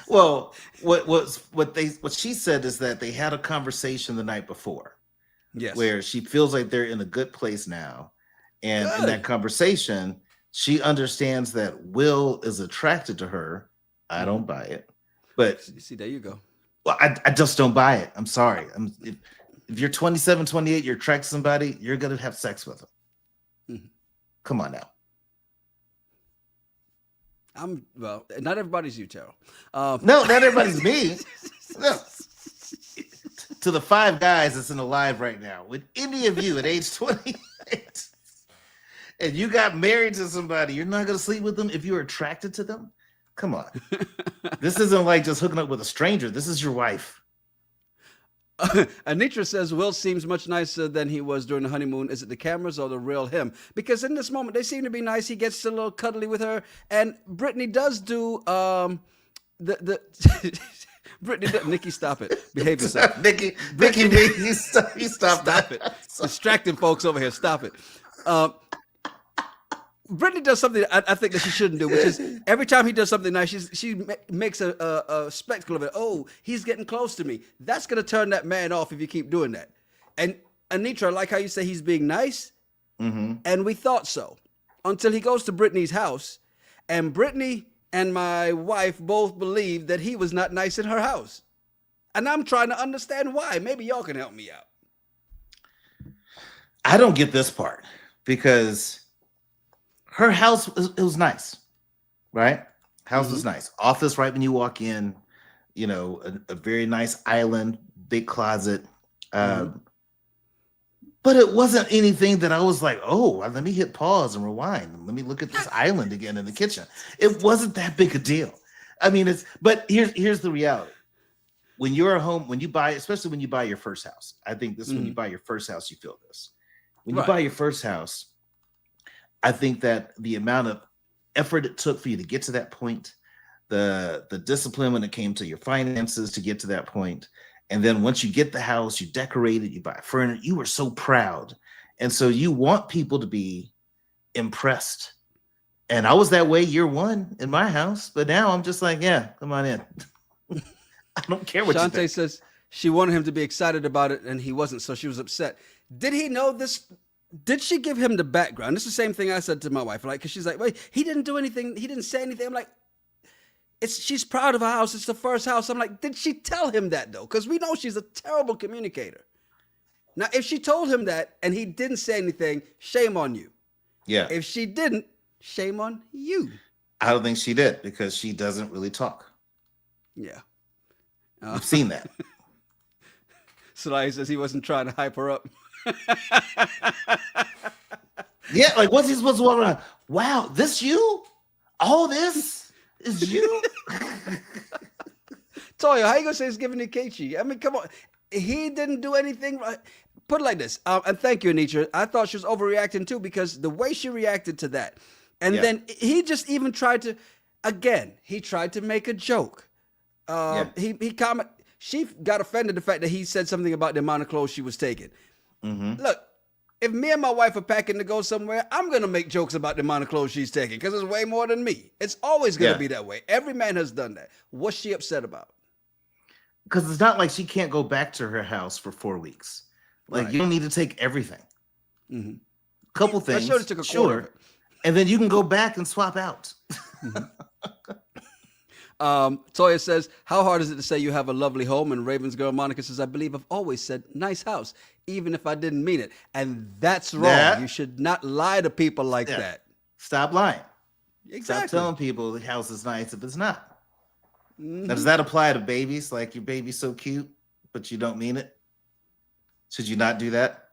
Well, what she said is that they had a conversation the night before Yes. where she feels like they're in a good place now. And in Good. that conversation, she understands that Will is attracted to her. I don't buy it. But See, there you go. well, I just don't buy it. I'm sorry. If you're 27, 28, you're attracted to somebody, you're going to have sex with them. Mhm. Come on now. Well, not everybody's you, Terrell. No, not everybody's me. No. To the 5 guys that's in the live right now, with any of you at age 28, and you got married to somebody, you're not going to sleep with them if you're attracted to them? Come on. This isn't like just hooking up with a stranger. This is your wife. Anitra says, Will seems much nicer than he was during the honeymoon. Is it the cameras or the real him? Because in this moment, they seem to be nice. He gets a little cuddly with her. And Brittany does do Brittany, Nikki, stop it. Behave yourself. Nikki, you stop that. It. Distracting folks over here. Stop it. Brittany does something I think that she shouldn't do, which is every time he does something nice, she makes a spectacle of it. Oh, he's getting close to me. That's going to turn that man off if you keep doing that. And Anitra, I like how you say he's being nice. Mm-hmm. And we thought so until he goes to Brittany's house. And Brittany and my wife both believe that he was not nice in her house. And I'm trying to understand why. Maybe y'all can help me out. I don't get this part because her house, it was nice, right? House was nice. Office right when you walk in, you know, a very nice island, big closet. But it wasn't anything that I was like, oh, let me hit pause and rewind. Let me look at this island again in the kitchen. It wasn't that big a deal. I mean, but here's the reality. When you're at home, when you buy, especially when you buy your first house, I think this is when you buy your first house, you feel this. When you buy your first house, I think that the amount of effort it took for you to get to that point, the discipline when it came to your finances to get to that point, and then once you get the house, you decorate it, you buy furniture, you were so proud. And so you want people to be impressed. And I was that way year 1 in my house, but now I'm just like, yeah, come on in. I don't care what you Shantae think. says she wanted him to be excited about it, and he wasn't, so she was upset. Did he know this? Did she give him the background? This is the same thing I said to my wife, like, because she's like, wait, he didn't do anything. He didn't say anything. I'm like, she's proud of her house. It's the first house. I'm like, did she tell him that, though? Because we know she's a terrible communicator. Now, if she told him that and he didn't say anything, shame on you. Yeah. If she didn't, shame on you. I don't think she did because she doesn't really talk. Yeah. I've seen that. Salai says he wasn't trying to hype her up. Yeah, like what's he supposed to walk around? Wow, this you? All this is you? Toya, how you gonna say it's giving Nkechi? I mean, come on. He didn't do anything right. Put it like this. And thank you, Anitra. I thought she was overreacting too because the way she reacted to that. And then he just even tried to, again, he tried to make a joke. She got offended the fact that he said something about the amount of clothes she was taking. Look, if me and my wife are packing to go somewhere, I'm going to make jokes about the amount of clothes she's taking because it's way more than me. It's always going to be that way. Every man has done that. What's she upset about? Because it's not like she can't go back to her house for 4 weeks. Like, you don't need to take everything. Couple things. I took a quarter of it. And then you can go back and swap out. Toya says, how hard is it to say you have a lovely home? And Ravens girl Monica says, I believe I've always said nice house, even if I didn't mean it. And that's wrong. You should not lie to people like that. Stop lying. Exactly. Stop telling people the house is nice if it's not. Now, does that apply to babies? Like your baby's so cute, but you don't mean it? Should you not do that?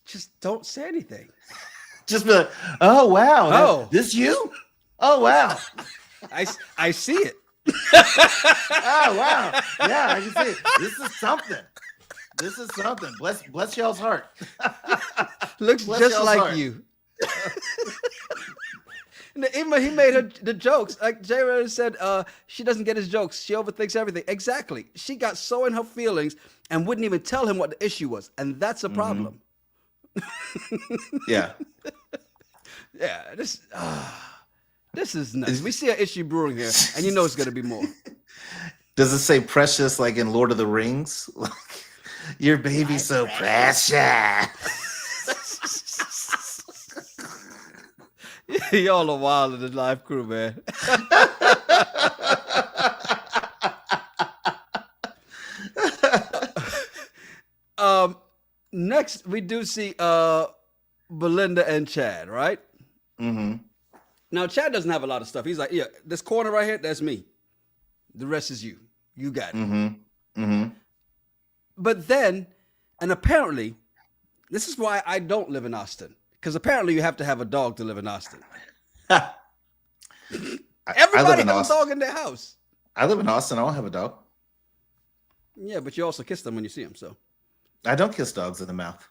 Just don't say anything. Just be like, oh, wow. This you? Oh, wow. I see it. Oh, wow. Yeah, I can see it. This is something. This is something. Bless y'all's heart. Looks Bless just y'all's like heart. you. Even he made her the jokes. Like Jay Rose said, she doesn't get his jokes. She overthinks everything. Exactly. She got so in her feelings and wouldn't even tell him what the issue was. And that's a problem. Yeah. Yeah. This is nuts. We see an issue brewing here, and you know it's going to be more. Does it say precious like in Lord of the Rings? Your baby's so precious. Y'all are wild in the live crew, man. Next, we do see Belinda and Chad, right? Mm-hmm. Now, Chad doesn't have a lot of stuff. He's like, yeah, this corner right here, that's me. The rest is you. You got it. Mm-hmm. Mm-hmm. But then, and apparently, this is why I don't live in Austin. Because apparently you have to have a dog to live in Austin. Everybody has a dog in their house. I live in Austin. I don't have a dog. Yeah, but you also kiss them when you see them, so. I don't kiss dogs in the mouth.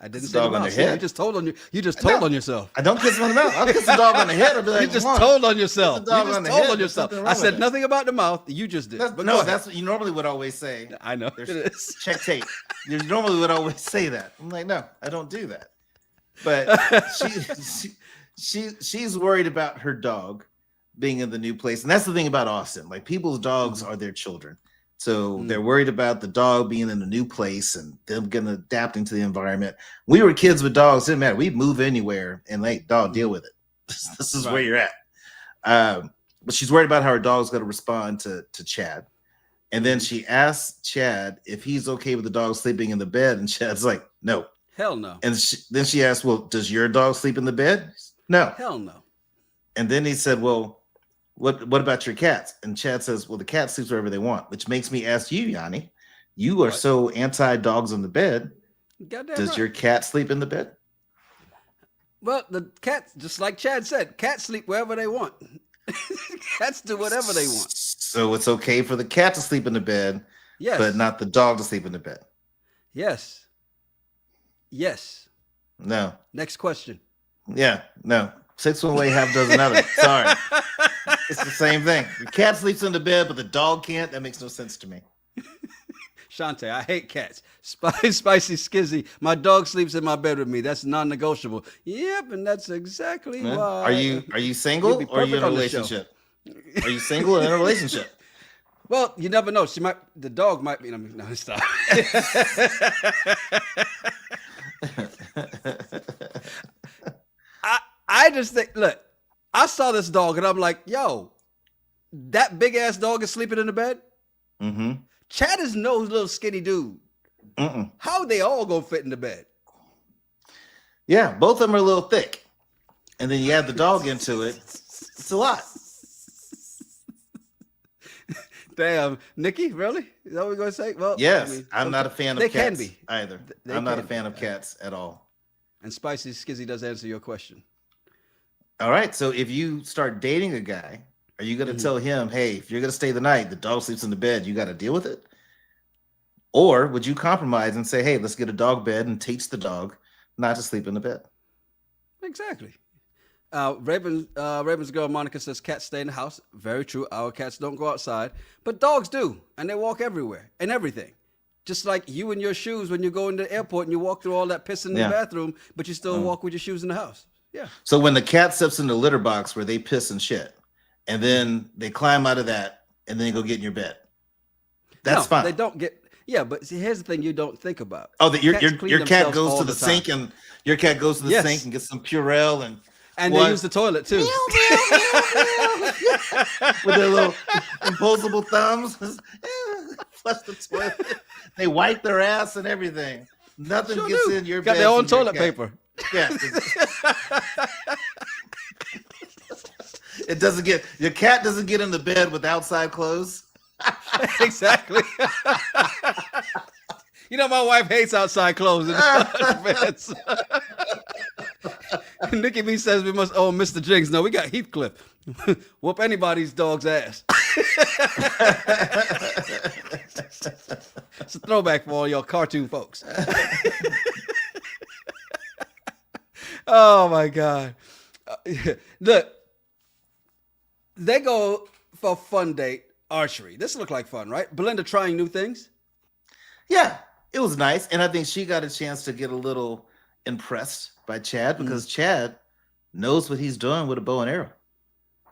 I didn't say dog on their head. You just told on you. You just told on yourself. I don't kiss them on the mouth. I'll kiss the dog on the head. I'll be like, you just told on yourself. You just told on yourself. I said it. nothing about the mouth. You just did. But no, that's what you normally would always say. I know. It is. Check tape. You normally would always say that. I'm like, no, I don't do that. But she's worried about her dog being in the new place. And that's the thing about Austin. Like, people's dogs are their children. So they're worried about the dog being in a new place and them getting adapting to the environment. We were kids with dogs, didn't matter. We'd move anywhere and like, dog, deal with it. This is where you're at. But she's worried about how her dog's going to respond to Chad. And then she asks Chad if he's okay with the dog sleeping in the bed. And Chad's like, no. Hell no. And then she asked, well, does your dog sleep in the bed? No. Hell no. And then he said, well, what about your cats? And Chad says, well, the cat sleeps wherever they want, which makes me ask you, Yanni, you are so anti-dogs in the bed. Does your cat sleep in the bed? Well, the cats, just like Chad said, cats sleep wherever they want. Cats do whatever they want. So it's okay for the cat to sleep in the bed, yes, but not the dog to sleep in the bed. Yes. Yes. No. Next question. Yeah. No. 6 one way, half dozen other. Sorry. It's the same thing. The cat sleeps in the bed, but the dog can't. That makes no sense to me. Shante, I hate cats. Spicy Skizzy. My dog sleeps in my bed with me. That's non-negotiable. Yep, and that's exactly why. Are you single or are you in a relationship? Are you single or in a relationship? Well, you never know. The dog might be. No, stop. I just think, look, I saw this dog and I'm like, yo, that big ass dog is sleeping in the bed? Mm-hmm. Chad is no little skinny dude. Mm-mm. How they all gonna fit in the bed? Yeah, both of them are a little thick. And then you add the dog into it. It's a lot. Damn, Nikki, really? Is that what we're gonna say? Well, yes, I mean, I'm not a fan of cats can be. either. I'm not a fan of cats at all. And Spicy Skizzy does answer your question. All right, so if you start dating a guy, are you going to tell him, hey, if you're going to stay the night, the dog sleeps in the bed, you got to deal with it? Or would you compromise and say, hey, let's get a dog bed and teach the dog not to sleep in the bed? Exactly. Raven's girl Monica says cats stay in the house. Very true. Our cats don't go outside, but dogs do, and they walk everywhere and everything. Just like you and your shoes when you go into the airport and you walk through all that piss in the bathroom, but you still walk with your shoes in the house. Yeah. So when the cat steps in the litter box where they piss and shit, and then they climb out of that and then they go get in your bed, that's fine. They don't get. Yeah, but see, here's the thing you don't think about. Oh, that your cat goes to the sink and your cat goes to the sink and gets some Purell and they use the toilet too. With their little imposable thumbs. Flush the toilet. They wipe their ass and everything. Nothing gets in your bed. Got their own toilet paper. Yeah. It doesn't get, your cat doesn't get in the bed with outside clothes. Exactly. You know, my wife hates outside clothes in the beds. Nikki B says we must own Mr. Jinx. No, we got Heathcliff. Whoop anybody's dog's ass. It's a throwback for all y'all cartoon folks. Oh my God. Look, they go for a fun date, archery. This looked like fun, right? Belinda trying new things. Yeah, it was nice. And I think she got a chance to get a little impressed by Chad because Chad knows what he's doing with a bow and arrow.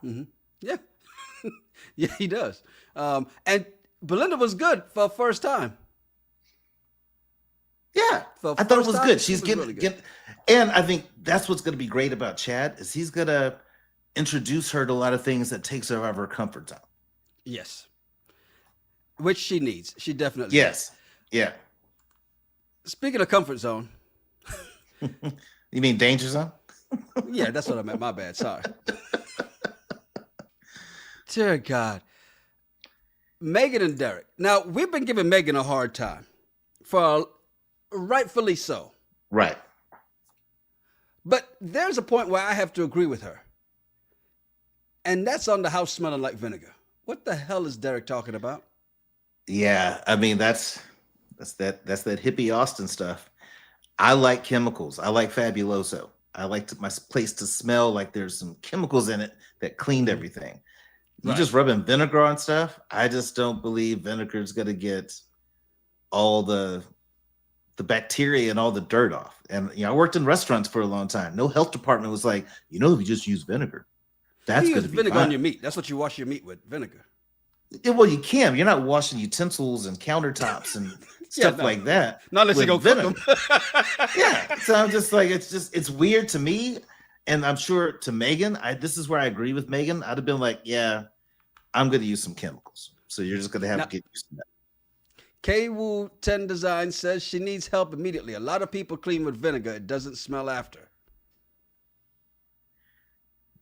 Mm-hmm. Yeah. Yeah, he does. And Belinda was good for a first time. Yeah, For I thought it first was time, good. she She's was really good. and I think that's what's going to be great about Chad is he's going to introduce her to a lot of things that takes her out of her comfort zone. Yes. Which she needs. She definitely Yes. Yeah. Speaking of comfort zone. You mean danger zone? Yeah, that's what I meant. My bad. Sorry. Dear God. Megan and Derek. Now, we've been giving Megan a hard time. Rightfully so. Right. But there's a point where I have to agree with her. And that's on the house smelling like vinegar. What the hell is Derek talking about? Yeah, I mean that's that hippie Austin stuff. I like chemicals. I like Fabuloso. I like my place to smell like there's some chemicals in it that cleaned everything. You just rubbing vinegar on stuff. I just don't believe vinegar is going to get all the bacteria and all the dirt off. And I worked in restaurants for a long time. No health department was like, if you just use vinegar, that's you going use to be vinegar fine. on your meat. That's what you wash your meat with, vinegar. Yeah, well, you can. You're not washing utensils and countertops and stuff like that. Not unless you go cook them. Yeah. So I'm just like, it's weird to me. And I'm sure to Megan, this is where I agree with Megan. I'd have been like, yeah, I'm going to use some chemicals. So you're just going to have to get used to that. K-Woo 10 Design says she needs help immediately. A lot of people clean with vinegar. It doesn't smell after.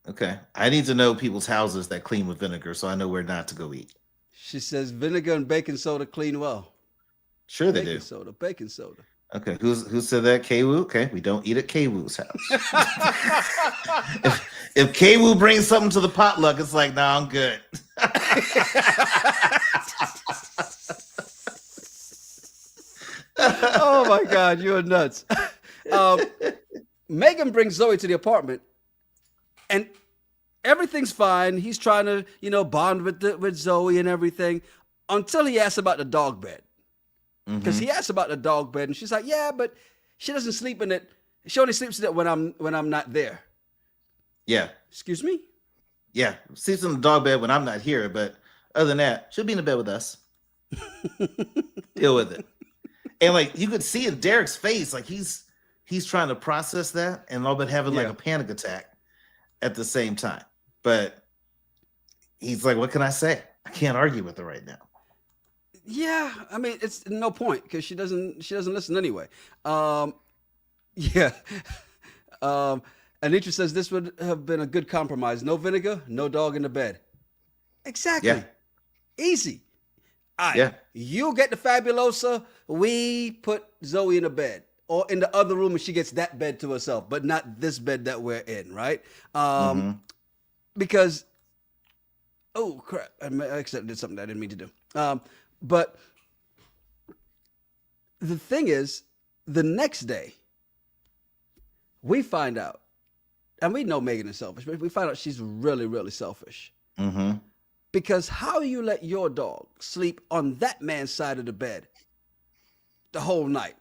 Okay. I need to know people's houses that clean with vinegar so I know where not to go eat. She says vinegar and baking soda clean well. Sure they do. Baking soda. Okay. Who said that? K-Woo? Okay. We don't eat at K-Woo's house. if K-Woo brings something to the potluck, it's like, nah, I'm good. Oh my God, you're nuts. Megan brings Zoe to the apartment and everything's fine. He's trying to, bond with Zoe and everything until he asks about the dog bed. Because he asked about the dog bed and she's like, yeah, but she doesn't sleep in it. She only sleeps in it when I'm not there. Yeah. Excuse me? Yeah. Sleeps in the dog bed when I'm not here, but other than that, she'll be in the bed with us. Deal with it. And like you could see in Derek's face, like he's trying to process that and all but having like a panic attack at the same time. But he's like, what can I say? I can't argue with her right now. Yeah, I mean it's no point because she doesn't listen anyway. Yeah. Anitra says this would have been a good compromise. No vinegar, no dog in the bed. Exactly. Yeah. Easy. All right. Yeah. You get the Fabulosa. We put Zoe in a bed or in the other room and she gets that bed to herself, but not this bed that we're in, right? Because, oh, crap. I accidentally did something that I didn't mean to do. But the thing is, the next day, we find out, and we know Megan is selfish, but we find out she's really, really selfish. Because how you let your dog sleep on that man's side of the bed the whole night?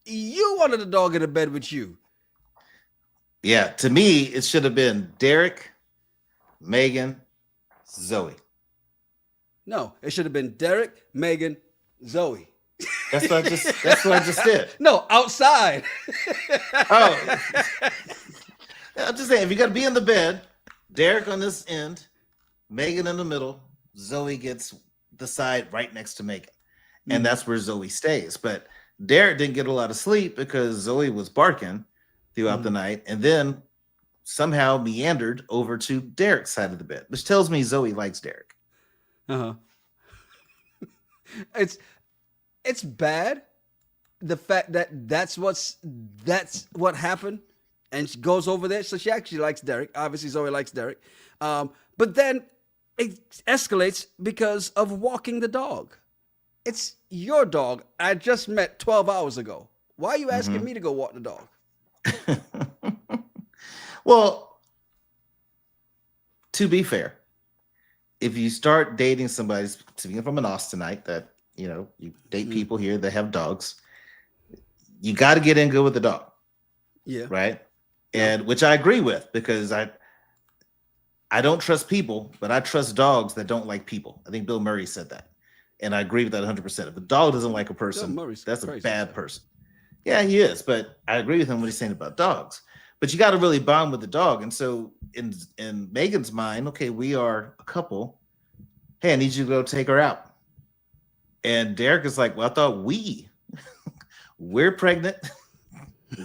You wanted the dog in the bed with you. Yeah, to me, it should have been Derek, Megan, Zoe. No, it should have been Derek, Megan, Zoe. That's what I just did. No, outside. Oh. I'm just saying, if you got to be in the bed, Derek on this end, Megan in the middle, Zoe gets the side right next to Megan. And that's where Zoe stays. But Derek didn't get a lot of sleep because Zoe was barking throughout the night and then somehow meandered over to Derek's side of the bed, which tells me Zoe likes Derek. It's bad. The fact that that's what happened. And she goes over there. So she actually likes Derek. Obviously, Zoe likes Derek. But then it escalates because of walking the dog. It's your dog I just met 12 hours ago. Why are you asking me to go walk the dog? Well, to be fair, if you start dating somebody, speaking from an Austinite, that, you date people here that have dogs, you got to get in good with the dog. Yeah. Right. And which I agree with because I don't trust people, but I trust dogs that don't like people. I think Bill Murray said that. And I agree with that 100%. If a dog doesn't like a person, that's a bad person. Yeah, he is. But I agree with him what he's saying about dogs. But you got to really bond with the dog. And so in Megan's mind, okay, we are a couple. Hey, I need you to go take her out. And Derek is like, well, I thought we're pregnant.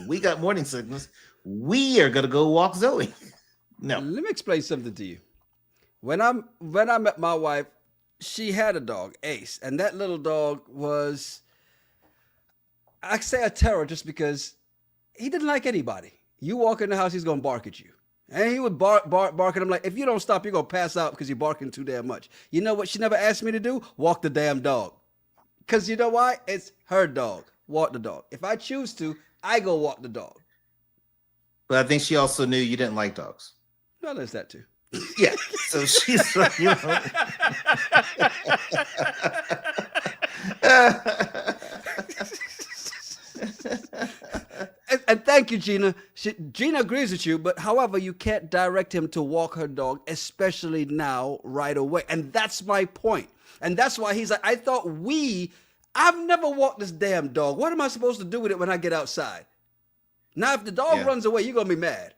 We got morning sickness. We are going to go walk Zoe. No. Let me explain something to you. When I met my wife, she had a dog, Ace, and that little dog was, I say a terror just because he didn't like anybody. You walk in the house, he's going to bark at you. And he would bark at him like, if you don't stop, you're going to pass out because you're barking too damn much. You know what she never asked me to do? Walk the damn dog. Because you know why? It's her dog. Walk the dog. If I choose to, I go walk the dog. But I think she also knew you didn't like dogs. No, there's that too. Yeah. So she's like, you know. And thank you, Gina. Gina agrees with you, but however, you can't direct him to walk her dog, especially now, right away. And that's my point. And that's why he's like, I thought I've never walked this damn dog. What am I supposed to do with it when I get outside? Now, if the dog runs away, you're going to be mad.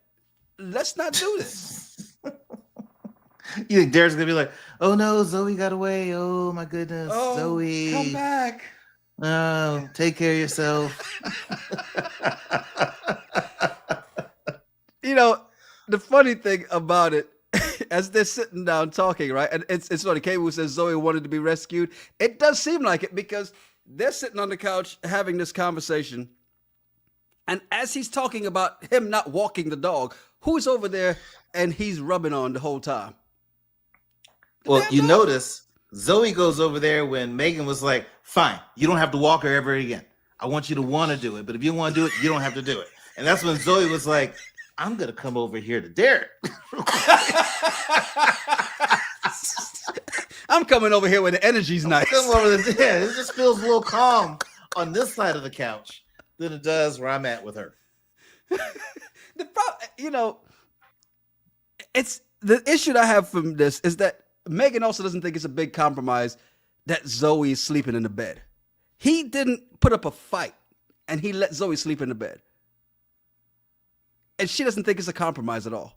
Let's not do this. You think Derek's going to be like, oh no, Zoe got away. Oh my goodness, Oh, Zoe. come back. Oh, take care of yourself. You know, the funny thing about it, as they're sitting down talking, right? And it's funny, Cable says Zoe wanted to be rescued. It does seem like it because they're sitting on the couch having this conversation. And as he's talking about him not walking the dog, who's over there and he's rubbing on the whole time? Well, you notice Zoe goes over there when Megan was like, fine, you don't have to walk her ever again. I want you to want to do it. But if you want to do it, you don't have to do it. And that's when Zoe was like, I'm going to come over here to Derek. I'm coming over here where the energy's nice. Come over to Derek. It just feels a little calm on this side of the couch than it does where I'm at with her. The problem, it's the issue that I have from this is that Megan also doesn't think it's a big compromise that Zoe is sleeping in the bed. He didn't put up a fight and he let Zoe sleep in the bed. And she doesn't think it's a compromise at all.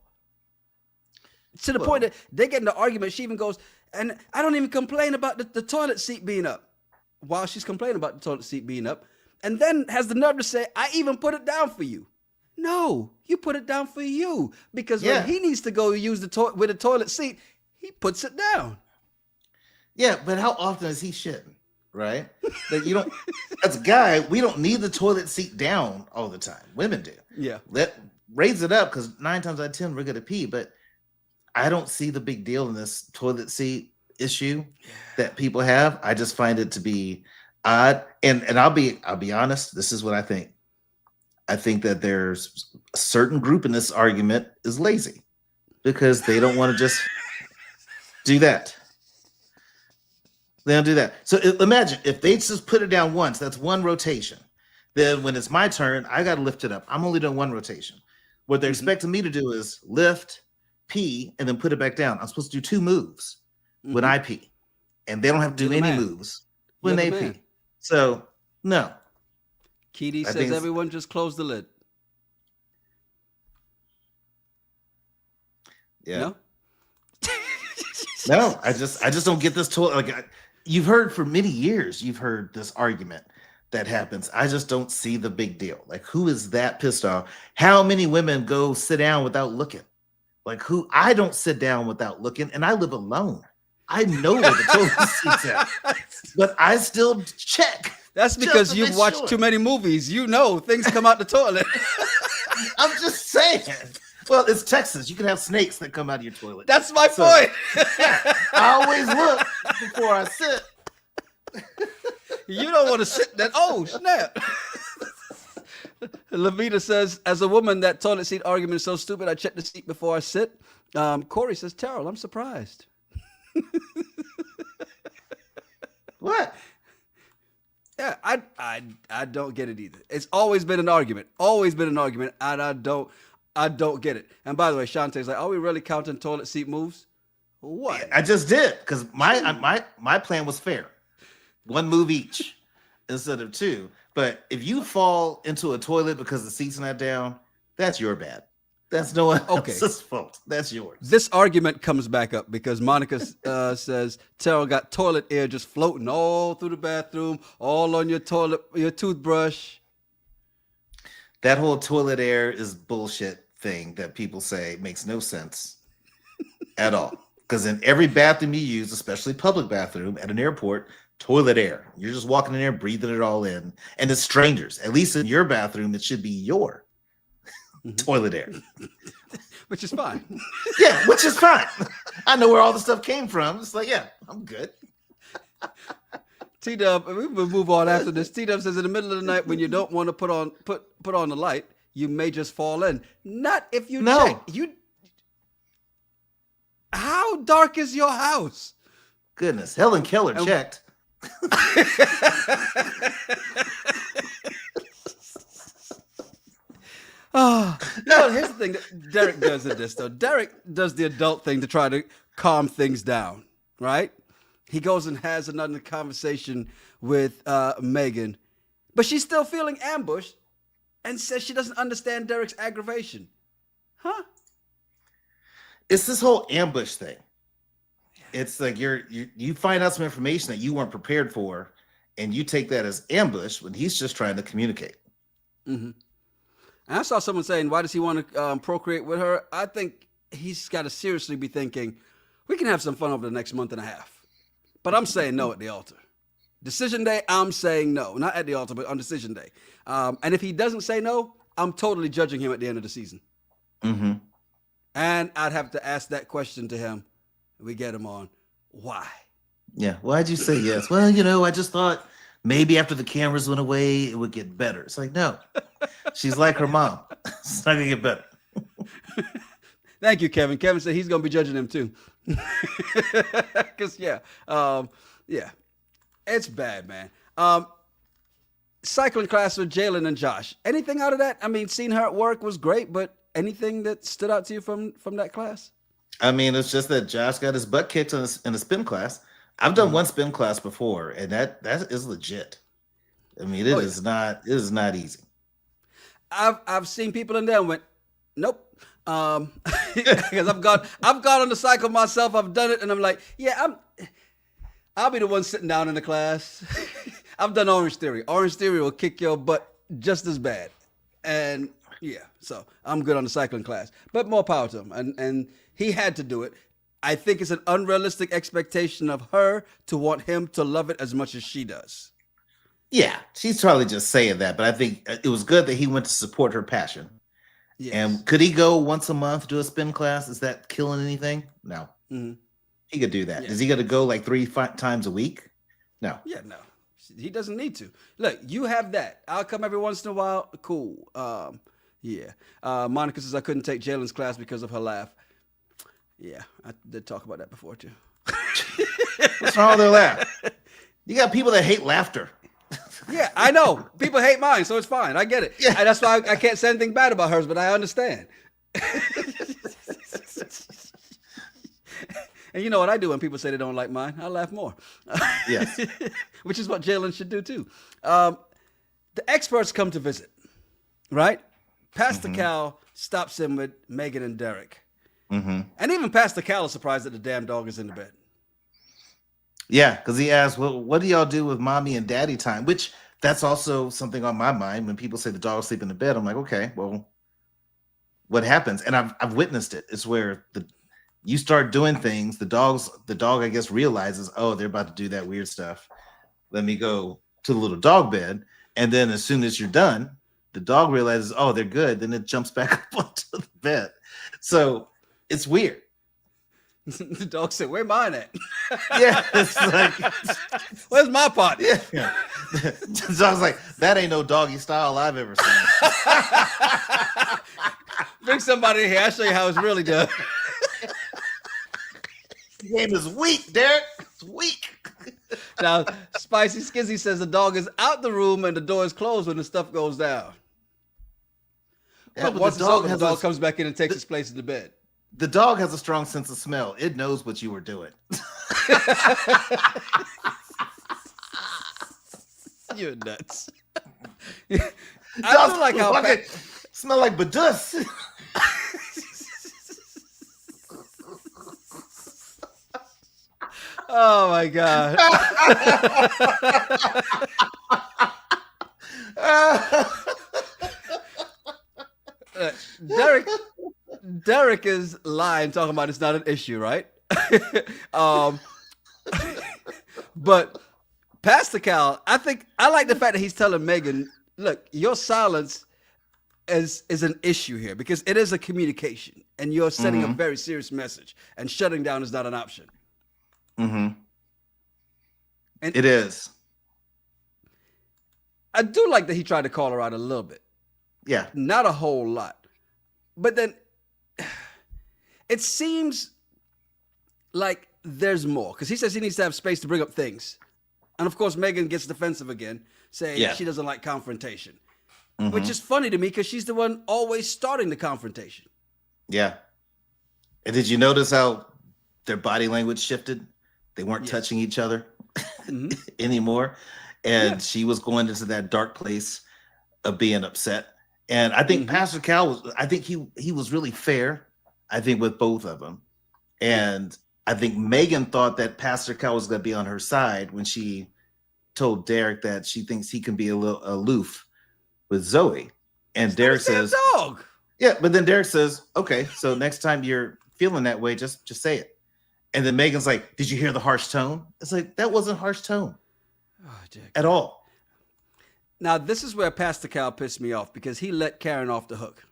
To the point that they get in the argument, she even goes, and I don't even complain about the toilet seat being up. While she's complaining about the toilet seat being up. And then has the nerve to say, I even put it down for you. No, you put it down for you. Because when he needs to go use the toilet with a toilet seat, he puts it down. Yeah, but how often is he shitting? Right? Like you don't as a guy, we don't need the toilet seat down all the time. Women do. Yeah. Raise it up because 9 times out of 10 we're gonna pee. But I don't see the big deal in this toilet seat issue that people have. I just find it to be odd. And I'll be honest, this is what I think. I think that there's a certain group in this argument is lazy because they don't want to just do that. They don't do that. So imagine if they just put it down once, that's one rotation. Then when it's my turn, I got to lift it up. I'm only doing one rotation. What they're expecting me to do is lift, pee, and then put it back down. I'm supposed to do 2 moves when I pee. And they don't have to do any moves when they pee. So, no. Keedy says everyone just close the lid. Yeah. No? No, I just don't get this toilet. Like you've heard for many years, you've heard this argument that happens. I just don't see the big deal. Like who is that pissed off? How many women go sit down without looking? Like I don't sit down without looking, and I live alone. I know where the toilet seat's at, but I still check. That's because you've watched too many movies. You know things come out the toilet. I'm just saying. Well, it's Texas. You can have snakes that come out of your toilet. That's my point. Yeah, I always look before I sit. You don't want to sit there. Oh, snap. Levita says, as a woman, that toilet seat argument is so stupid. I check the seat before I sit. Corey says, Terrell, I'm surprised. What? Yeah, I don't get it either. It's always been an argument. Always been an argument, and I don't get it. And by the way, Shantae's like, are we really counting toilet seat moves? What? I just did because my plan was fair. 1 move each instead of 2. But if you fall into a toilet because the seat's not down, that's your bad. That's no one else's fault. That's yours. This argument comes back up because Monica says Terrell got toilet air just floating all through the bathroom, all on your toilet, your toothbrush. That whole toilet air is bullshit thing that people say makes no sense at all. Because in every bathroom you use, especially public bathroom at an airport, toilet air. You're just walking in there, breathing it all in. And it's strangers. At least in your bathroom, it should be your toilet air. Which is fine. Yeah, which is fine. I know where all the stuff came from. It's like, yeah, I'm good. T-Dub, we will move on after this. T-Dub says in the middle of the night when you don't want to put on the light, you may just fall in. Not if you check. How dark is your house? Goodness, Helen Keller checked. Oh, no, here's the thing that Derek does in this, though. Derek does the adult thing to try to calm things down, right? He goes and has another conversation with Megan, but she's still feeling ambushed and says she doesn't understand Derek's aggravation. Huh? It's this whole ambush thing. It's like you find out some information that you weren't prepared for, and you take that as ambush when he's just trying to communicate. Mm-hmm. And I saw someone saying, why does he want to procreate with her? I think he's got to seriously be thinking, we can have some fun over the next month and a half. But I'm saying no at the altar. Decision day, I'm saying no. Not at the altar, but on decision day. And if he doesn't say no, I'm totally judging him at the end of the season. Mm-hmm. And I'd have to ask that question to him. We get him on. Why? Yeah. Why'd you say yes? Well, I just thought maybe after the cameras went away, it would get better. It's like, no. She's like her mom. It's not going to get better. Thank you, Kevin. Kevin said he's going to be judging him too. Because, it's bad, man. Cycling class with Jalen and Josh. Anything out of that? I mean, seeing her at work was great, but anything that stood out to you from that class? I mean, it's just that Josh got his butt kicked in a spin class. I've done one spin class before, and that is legit. I mean, it is not easy. I've seen people in there and went, nope. Because I've gone on the cycle myself. I've done it, and I'm like, I'll be the one sitting down in the class. I've done Orange Theory. Orange Theory will kick your butt just as bad, and so I'm good on the cycling class. But more power to him, and he had to do it. I think it's an unrealistic expectation of her to want him to love it as much as she does. Yeah, she's probably just saying that, but I think it was good that he went to support her passion. Yes. And could he go once a month to a spin class? Is that killing anything? No. Mm-hmm. He could do that. Yeah. Is he going to go like 3 times a week? No. Yeah, no. He doesn't need to. Look, you have that. I'll come every once in a while. Cool. Monica says I couldn't take Jalen's class because of her laugh. Yeah, I did talk about that before too. What's wrong with their laugh? You got people that hate laughter. Yeah, I know. People hate mine, so it's fine. I get it. Yeah. And that's why I can't say anything bad about hers, but I understand. And you know what I do when people say they don't like mine? I laugh more. Yes. Which is what Jalen should do too. The experts come to visit, right? Pastor Cal stops in with Megan and Derek. Mm-hmm. And even Pastor Cal is surprised that the damn dog is in the bed. Yeah, because he asked, well, what do y'all do with mommy and daddy time? Which that's also something on my mind. When people say the dog sleep in the bed, I'm like, okay, well, what happens? And I've witnessed it. It's where you start doing things, the dog, I guess, realizes, oh, they're about to do that weird stuff. Let me go to the little dog bed. And then as soon as you're done, the dog realizes, oh, they're good. Then it jumps back up onto the bed. So it's weird. The dog said, where mine at? Yeah, it's like, where's my partner? Yeah. The dog's like, that ain't no doggy style I've ever seen. Bring somebody in here. I'll show you how it's really done. The game is weak, Derek. It's weak. Now, Spicy Skizzy says the dog is out the room and the door is closed when the stuff goes down. Yeah, but once the dog comes back in and takes its place in the bed. The dog has a strong sense of smell. It knows what you were doing. You're nuts. I feel like how smell like badus. Oh my God. Derek is lying, talking about it's not an issue, right? But Pastor Cal, I like the fact that he's telling Megan, look, your silence is an issue here because it is a communication and you're sending a very serious message, and shutting down is not an option. Mm-hmm. And it is. I do like that he tried to call her out a little bit. Yeah. Not a whole lot. But then it seems like there's more because he says he needs to have space to bring up things. And of course, Megan gets defensive again, saying she doesn't like confrontation, which is funny to me because she's the one always starting the confrontation. Yeah. And did you notice how their body language shifted? They weren't touching each other anymore. And she was going into that dark place of being upset. And I think Pastor Cal he was really fair, I think, with both of them. And I think Megan thought that Pastor Cal was going to be on her side when she told Derek that she thinks he can be a little aloof with Zoe. And Derek says, dog. Yeah, but then Derek says, okay, so next time you're feeling that way, just say it. And then Megan's like, did you hear the harsh tone? It's like, that wasn't harsh tone at all. Now, this is where Pastor Cal pissed me off because he let Karen off the hook,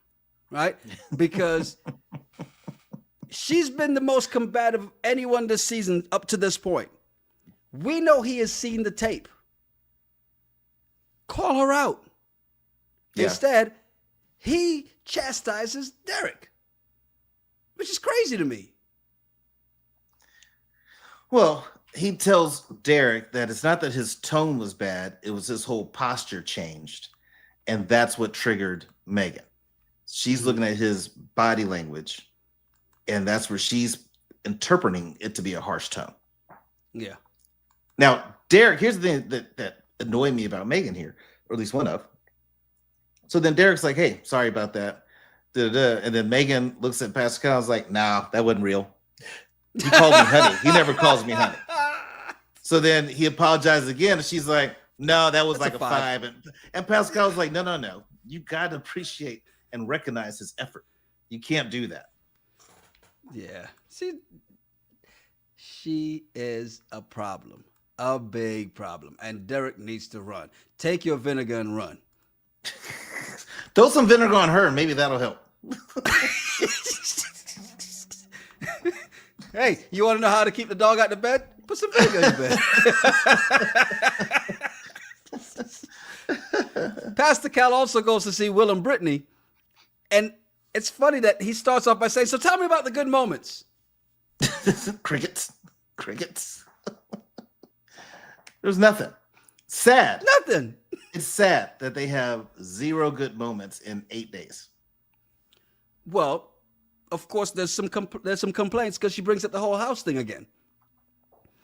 right? Because she's been the most combative of anyone this season up to this point. We know he has seen the tape. Call her out. Yeah. Instead, he chastises Derek, which is crazy to me. Well, he tells Derek that it's not that his tone was bad, it was his whole posture changed. And that's what triggered Megan. She's looking at his body language, and that's where she's interpreting it to be a harsh tone. Yeah. Now, Derek, here's the thing that annoyed me about Megan here, or at least one of. So then Derek's like, hey, sorry about that. Da-da-da. And then Megan looks at Pascal and is like, nah, that wasn't real. He called me honey. He never calls me honey. So then he apologizes again, and she's like, no, that was like a five. And Pascal was like, no. You got to appreciate and recognize his effort. You can't do that. Yeah. See, she is a problem, a big problem. And Derek needs to run. Take your vinegar and run. Throw some vinegar on her, and maybe that'll help. Hey, you want to know how to keep the dog out the bed? Put some vinegar in the bed. Pastor Cal also goes to see Will and Brittany. And it's funny that he starts off by saying, so tell me about the good moments. Crickets. There's nothing. Sad. Nothing. It's sad that they have 0 good moments in 8 days. Well, of course, there's some complaints because she brings up the whole house thing again.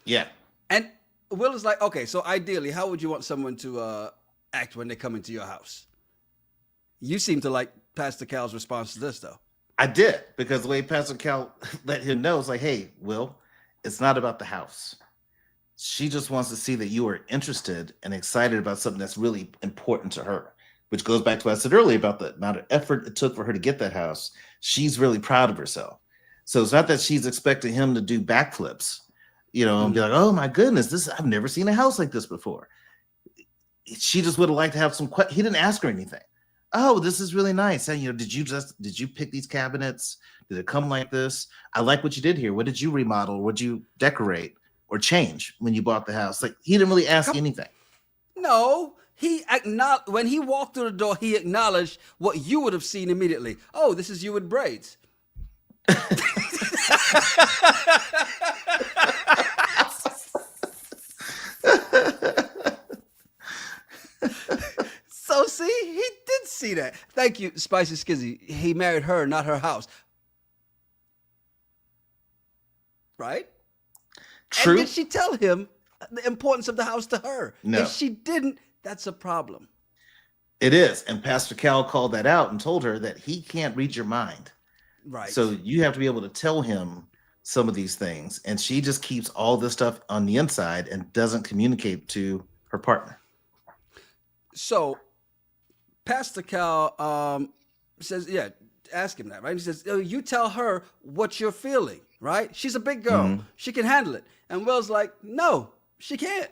Yeah. And Will is like, okay, so ideally, how would you want someone to act when they come into your house? You seem to like Pastor Cal's response to this, though. I did, because the way Pastor Cal let him know is like, hey, Will, it's not about the house. She just wants to see that you are interested and excited about something that's really important to her, which goes back to what I said earlier about the amount of effort it took for her to get that house. She's really proud of herself. So it's not that she's expecting him to do backflips, and be like, oh my goodness, I've never seen a house like this before. She just would have liked to have some he didn't ask her anything. Oh, this is really nice. And, did you pick these cabinets? Did it come like this? I like what you did here. What did you remodel? What did you decorate or change when you bought the house? Like, he didn't really ask anything. No, when he walked through the door, he acknowledged what you would have seen immediately. Oh, this is you with braids. So see, he did see that. Thank you, Spicy Skizzy. He married her, not her house. Right? True. And did she tell him the importance of the house to her? No. If she didn't, that's a problem. It is. And Pastor Cal called that out and told her that he can't read your mind. Right. So you have to be able to tell him some of these things. And she just keeps all this stuff on the inside and doesn't communicate to her partner. So Pastor Cal says, yeah, ask him that, right? He says, you tell her what you're feeling, right? She's a big girl. Mm-hmm. She can handle it. And Will's like, no, she can't.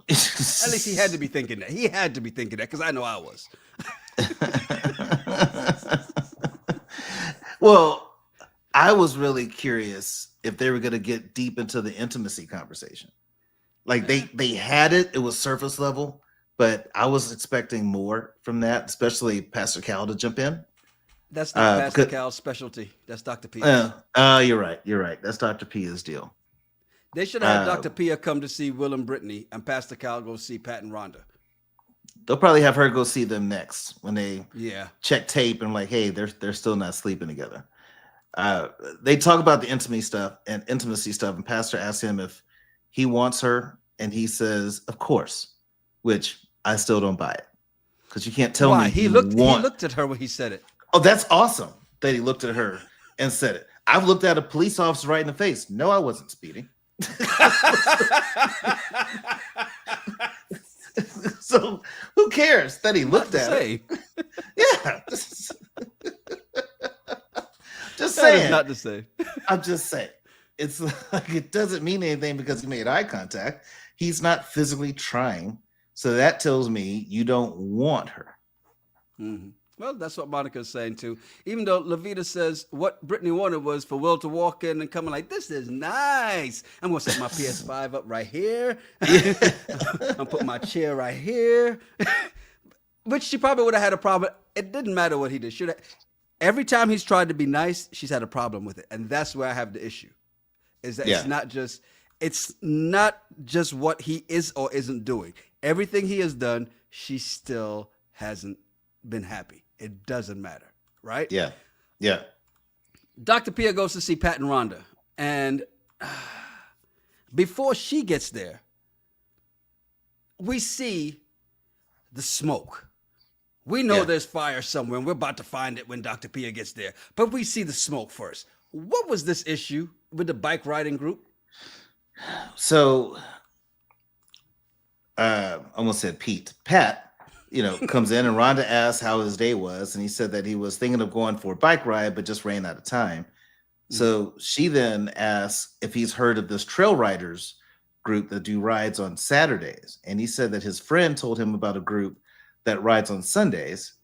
At least he had to be thinking that. He had to be thinking that because I know I was. Well, I was really curious if they were going to get deep into the intimacy conversation. Like they had it. It was surface level, but I was expecting more from that, especially Pastor Cal to jump in. That's not Pastor Cal's specialty. That's Dr. P. You're right. You're right. That's Dr. Pia's deal. They should have had Dr. Pia come to see Will and Brittany, and Pastor Cal go see Pat and Rhonda. They'll probably have her go see them next when they check tape and like, hey, they're still not sleeping together. They talk about the intimacy stuff, and Pastor asks him if he wants her, and he says, of course, which I still don't buy it because you can't tell me he looked at her when he said it. Oh, that's awesome that he looked at her and said it. I've looked at a police officer right in the face. No, I wasn't speeding. So who cares that he looked at it? Yeah. Just saying. Not to say. I'm just saying. It's like it doesn't mean anything because he made eye contact. He's not physically trying. So that tells me you don't want her. Mm-hmm. Well, that's what Monica's saying too. Even though Levita says what Brittany wanted was for Will to walk in and come in like, this is nice. I'm going to set my PS5 up right here. I'm putting my chair right here. Which she probably would have had a problem. It didn't matter what he did. Every time he's tried to be nice, she's had a problem with it. And that's where I have the issue. Is that it's not just what he is or isn't doing. Everything he has done, she still hasn't been happy. It doesn't matter, right? Yeah, yeah. Dr. Pia goes to see Pat and Rhonda, and before she gets there, we see the smoke. We know there's fire somewhere, and we're about to find it when Dr. Pia gets there. But we see the smoke first. What was this issue with the bike riding group? So, almost said Pete. Pat, comes in and Rhonda asks how his day was. And he said that he was thinking of going for a bike ride, but just ran out of time. So she then asks if he's heard of this trail riders group that do rides on Saturdays. And he said that his friend told him about a group that rides on Sundays.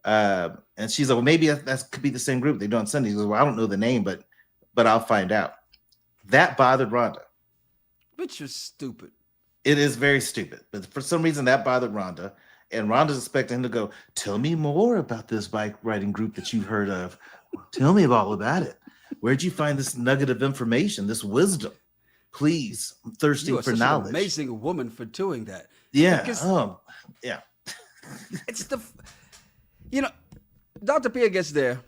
And she's like, well, maybe that could be the same group they do on Sundays. He goes, well, I don't know the name, but I'll find out. That bothered Rhonda. Which is stupid. It is very stupid. But for some reason that bothered Rhonda. And Rhonda's expecting him to go, tell me more about this bike riding group that you've heard of. Tell me all about it. Where'd you find this nugget of information, this wisdom? Please, I'm thirsty for knowledge. An amazing woman for doing that. Yeah. Yeah. It's Dr. Pia gets there,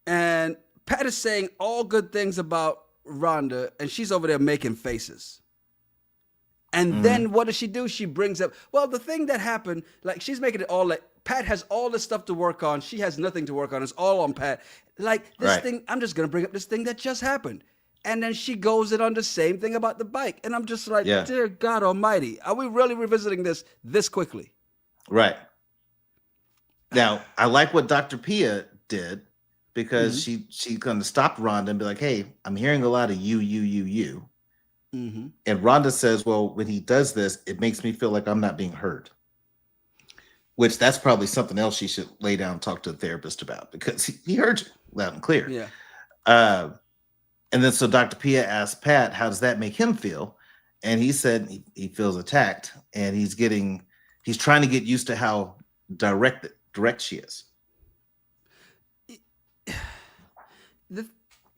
and Pat is saying all good things about Rhonda, and she's over there making faces. And then what does she do? She brings up, well, the thing that happened, like she's making it all like Pat has all this stuff to work on. She has nothing to work on. It's all on Pat. Like this thing, I'm just going to bring up this thing that just happened. And then she goes in on the same thing about the bike. And I'm just like, dear God Almighty, are we really revisiting this quickly? Right. Now, I like what Dr. Pia did because she's going to stop Rhonda and be like, hey, I'm hearing a lot of you. Mm-hmm. And Rhonda says, well, when he does this, it makes me feel like I'm not being heard. Which that's probably something else she should lay down and talk to a therapist about because he heard you loud and clear. Yeah. And then so Dr. Pia asked Pat, how does that make him feel? And he said he feels attacked and he's trying to get used to how direct she is.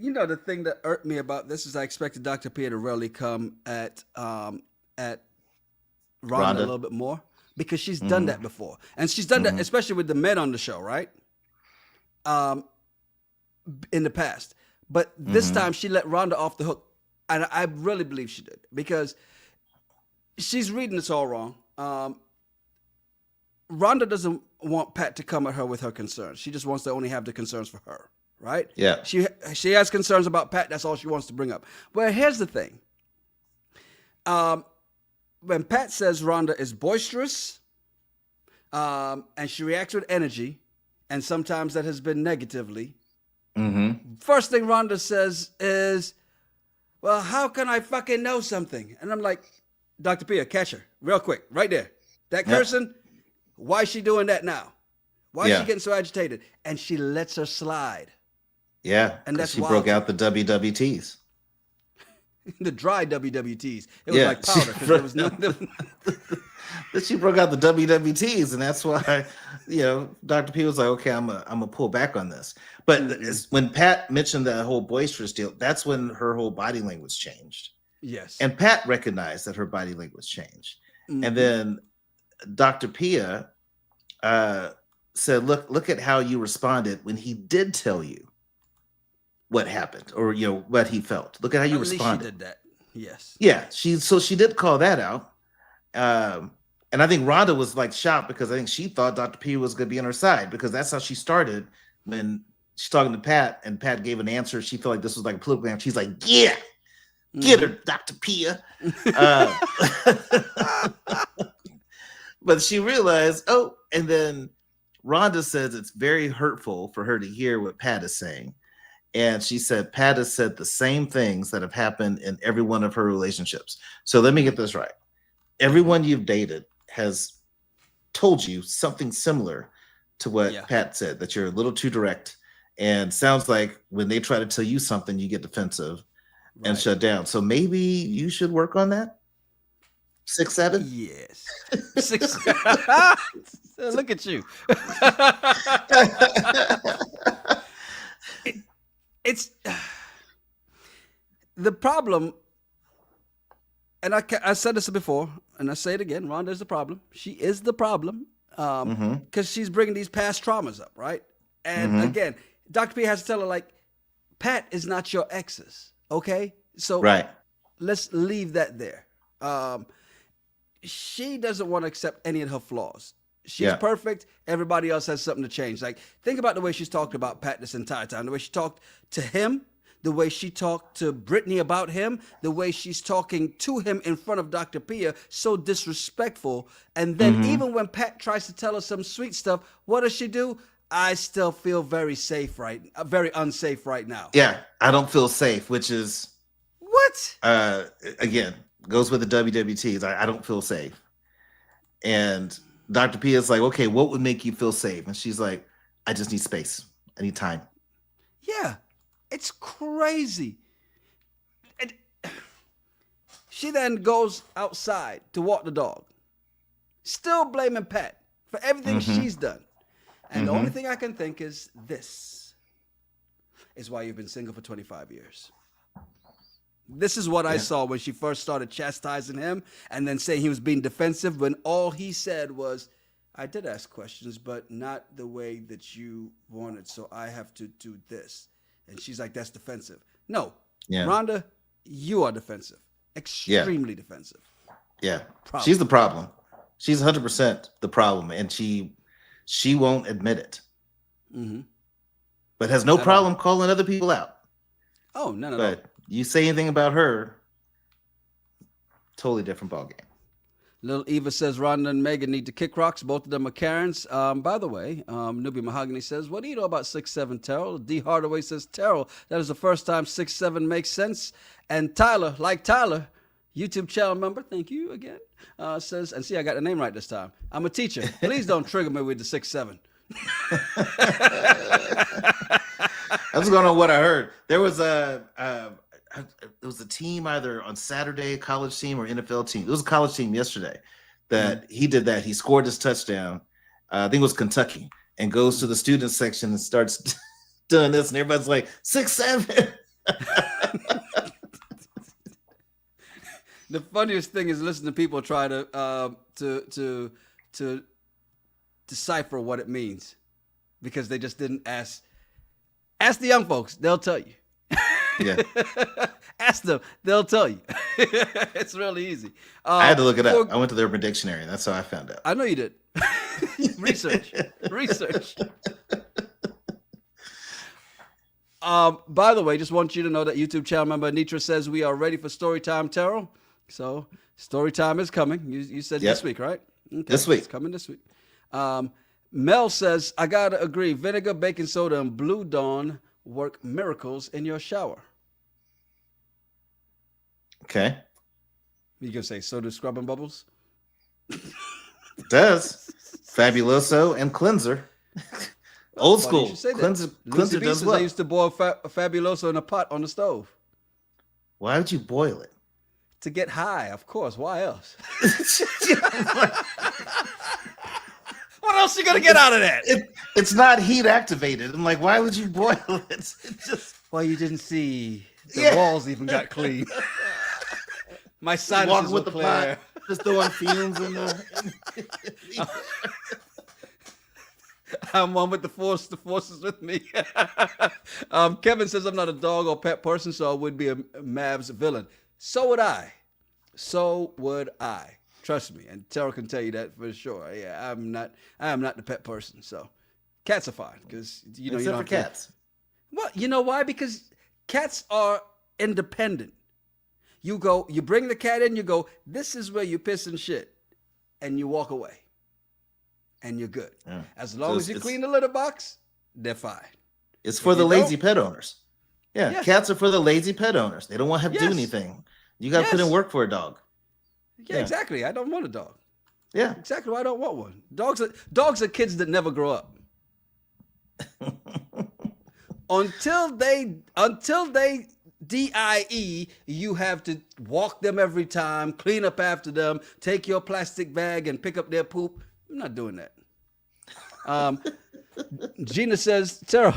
The thing that irked me about this is I expected Dr. Pia to really come at Rhonda a little bit more because she's done that before. And she's done that, especially with the men on the show, right? In the past. But this time she let Rhonda off the hook. And I really believe she did because she's reading this all wrong. Rhonda doesn't want Pat to come at her with her concerns. She just wants to only have the concerns for her, right? Yeah. She has concerns about Pat. That's all she wants to bring up. But here's the thing. When Pat says Rhonda is boisterous, and she reacts with energy, and sometimes that has been negatively, first thing Rhonda says is, well, how can I fucking know something? And I'm like, Dr. Pia, catch her real quick, right there. That cursing, why is she doing that now? Why is she getting so agitated? And she lets her slide. Yeah, and that's she broke out the WWTs. The dry WWTs. It was like powder because there was no. She broke out the WWTs, and that's why, Dr. P was like, okay, I'm gonna pull back on this. But when Pat mentioned that whole boisterous deal, that's when her whole body language changed. Yes. And Pat recognized that her body language changed. And then Dr. Pia said, look at how you responded when he did tell you what happened, or what he felt. Look at how you responded. She did that. Yes. Yeah. She did call that out. And I think Rhonda was like shocked because I think she thought Dr. P was going to be on her side, because that's how she started when she's talking to Pat, and Pat gave an answer. She felt like this was like a political answer. She's like, yeah, get her, Dr. Pia. But she realized, and then Rhonda says it's very hurtful for her to hear what Pat is saying. And she said, Pat has said the same things that have happened in every one of her relationships. So let me get this right. Everyone you've dated has told you something similar to what Pat said, that you're a little too direct. And sounds like when they try to tell you something, you get defensive and shut down. So maybe you should work on that. 6, 7? Yes. 6. Look at you. It's the problem, and I said this before, and I say it again. Rhonda is the problem. She is the problem because she's bringing these past traumas up, right? And again, Dr. P has to tell her, like, Pat is not your exes, okay? So let's leave that there. She doesn't want to accept any of her flaws. She's perfect. Everybody else has something to change. Like, think about the way she's talked about Pat this entire time. The way she talked to him, the way she talked to Brittany about him, the way she's talking to him in front of Dr. Pia, so disrespectful. And then even when Pat tries to tell her some sweet stuff, what does she do? I still feel very unsafe right now. Yeah, I don't feel safe, which is what? Again, goes with the WWTs. I don't feel safe. And Dr. P is like, okay, what would make you feel safe? And she's like, I just need space. I need time. Yeah, it's crazy. And she then goes outside to walk the dog, still blaming Pat for everything she's done. And the only thing I can think is this is why you've been single for 25 years. This is what I saw when she first started chastising him and then saying he was being defensive, when all he said was, I did ask questions, but not the way that you wanted, so I have to do this. And she's like, that's defensive. No, Rhonda, you are defensive. Extremely defensive. Yeah, she's the problem. She's 100% the problem, and she won't admit it. But has no problem calling other people out. Oh, no. But you say anything about her, totally different ballgame. Little Eva says Rhonda and Megan need to kick rocks. Both of them are Karens. By the way, Newbie Mahogany says, what do you know about 6'7" Terrell? D. Hardaway says, Terrell, that is the first time 6'7" makes sense. And Tyler, YouTube channel member, thank you again, says, and see, I got the name right this time. I'm a teacher. Please don't trigger me with the 6'7". I was going on what I heard. There was a team either on Saturday, a college team or NFL team. It was a college team yesterday that he did that. He scored his touchdown. I think it was Kentucky, and goes to the student section and starts doing this, and everybody's like 6'7". The funniest thing is listening to people try to decipher what it means, because they just didn't ask. Ask the young folks; they'll tell you. Yeah. Ask them; they'll tell you. It's really easy. I had to look it up. I went to the Urban Dictionary, and that's how I found out. I know you did. Research. By the way, just want you to know that YouTube channel member Nitra says we are ready for Storytime Terrell. So Storytime is coming. You said this week, right? Okay. This week. It's coming this week. Mel says, I got to agree. Vinegar, baking soda, and Blue Dawn work miracles in your shower. Okay. You going to say soda scrubbing bubbles? It does. Fabuloso and cleanser. Old school. Cleanser does what? I used to boil Fabuloso in a pot on the stove. Why would you boil it? To get high, of course. Why else? What else you gonna get out of that? It's not heat activated. I'm like, why would you boil it? It's just well, you didn't see the walls even got clean. My sinuses were clear. Pot, just throwing fumes in there. I'm one with the force. The force is with me. Kevin says I'm not a dog or pet person, so I would be a Mavs villain. So would I. Trust me, and Tara can tell you that for sure. Yeah, I am not the pet person. So cats are fine because you know except for cats. Well, you know why? Because cats are independent. You bring the cat in, you go, this is where you piss and shit, and you walk away. And you're good. Yeah. As long as you clean the litter box, they're fine. It's for the lazy pet owners. Yeah, cats are for the lazy pet owners. They don't want to have to do anything. You got to put in work for a dog. Yeah, exactly. I don't want a dog. Yeah. Exactly why I don't want one. Dogs are kids that never grow up. Until they DIE, you have to walk them every time, clean up after them, take your plastic bag and pick up their poop. I'm not doing that. Gina says, Tara,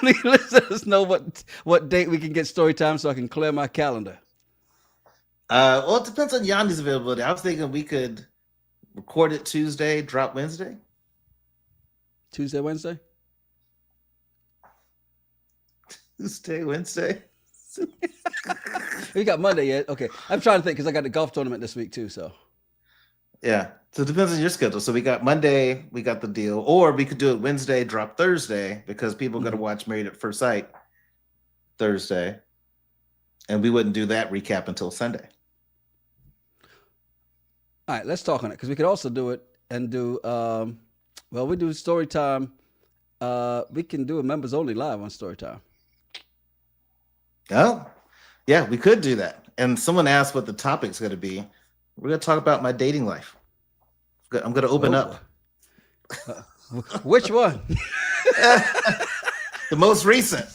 please let us know what date we can get story time so I can clear my calendar. Well, it depends on Yanni's availability. I was thinking we could record it Tuesday, drop Wednesday. Tuesday, Wednesday? Tuesday, Wednesday. We got Monday yet? Okay. I'm trying to think because I got the golf tournament this week too, so. Yeah. So it depends on your schedule. So we got Monday, we got the deal. Or we could do it Wednesday, drop Thursday, because people are going to watch Married at First Sight Thursday. And we wouldn't do that recap until Sunday. All right, let's talk on it, because we could also do it and do, we do story time. We can do a members only live on story time. Oh, yeah, we could do that. And someone asked what the topic's going to be. We're going to talk about my dating life. I'm going to open up. Which one? The most recent.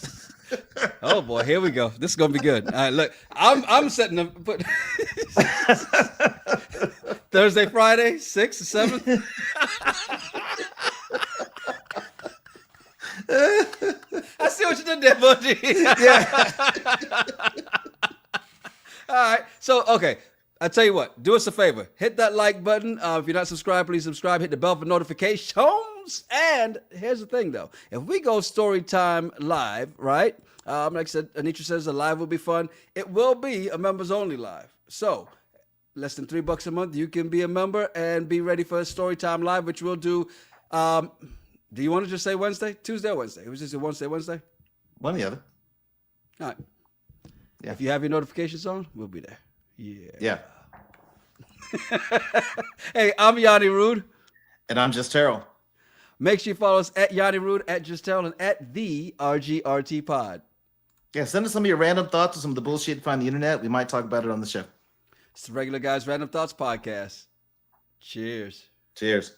Oh boy, here we go. This is going to be good. All right, look, I'm setting them. Thursday, Friday, 6th, 7th. I see what you did there, buddy. Yeah. All right. So, okay. I tell you what, do us a favor. Hit that like button. If you're not subscribed, please subscribe. Hit the bell for notifications. And here's the thing, though. If we go story time live, right? Like I said, Anitra says a live will be fun. It will be a members only live. So, less than $3 a month, you can be a member and be ready for a story time live, which we'll do. Do you want to just say Wednesday? Tuesday or Wednesday? It was just a Wednesday. One or the other. All right. Yeah. If you have your notifications on, we'll be there. Yeah. Hey, I'm Yanni Rude. And I'm Just Terrell. Make sure you follow us at Yanni Rude, at Just Terrell, and at the RGRT Pod. Yeah, send us some of your random thoughts or some of the bullshit you find on the internet. We might talk about it on the show. It's the Regular Guys Random Thoughts Podcast. Cheers. Cheers.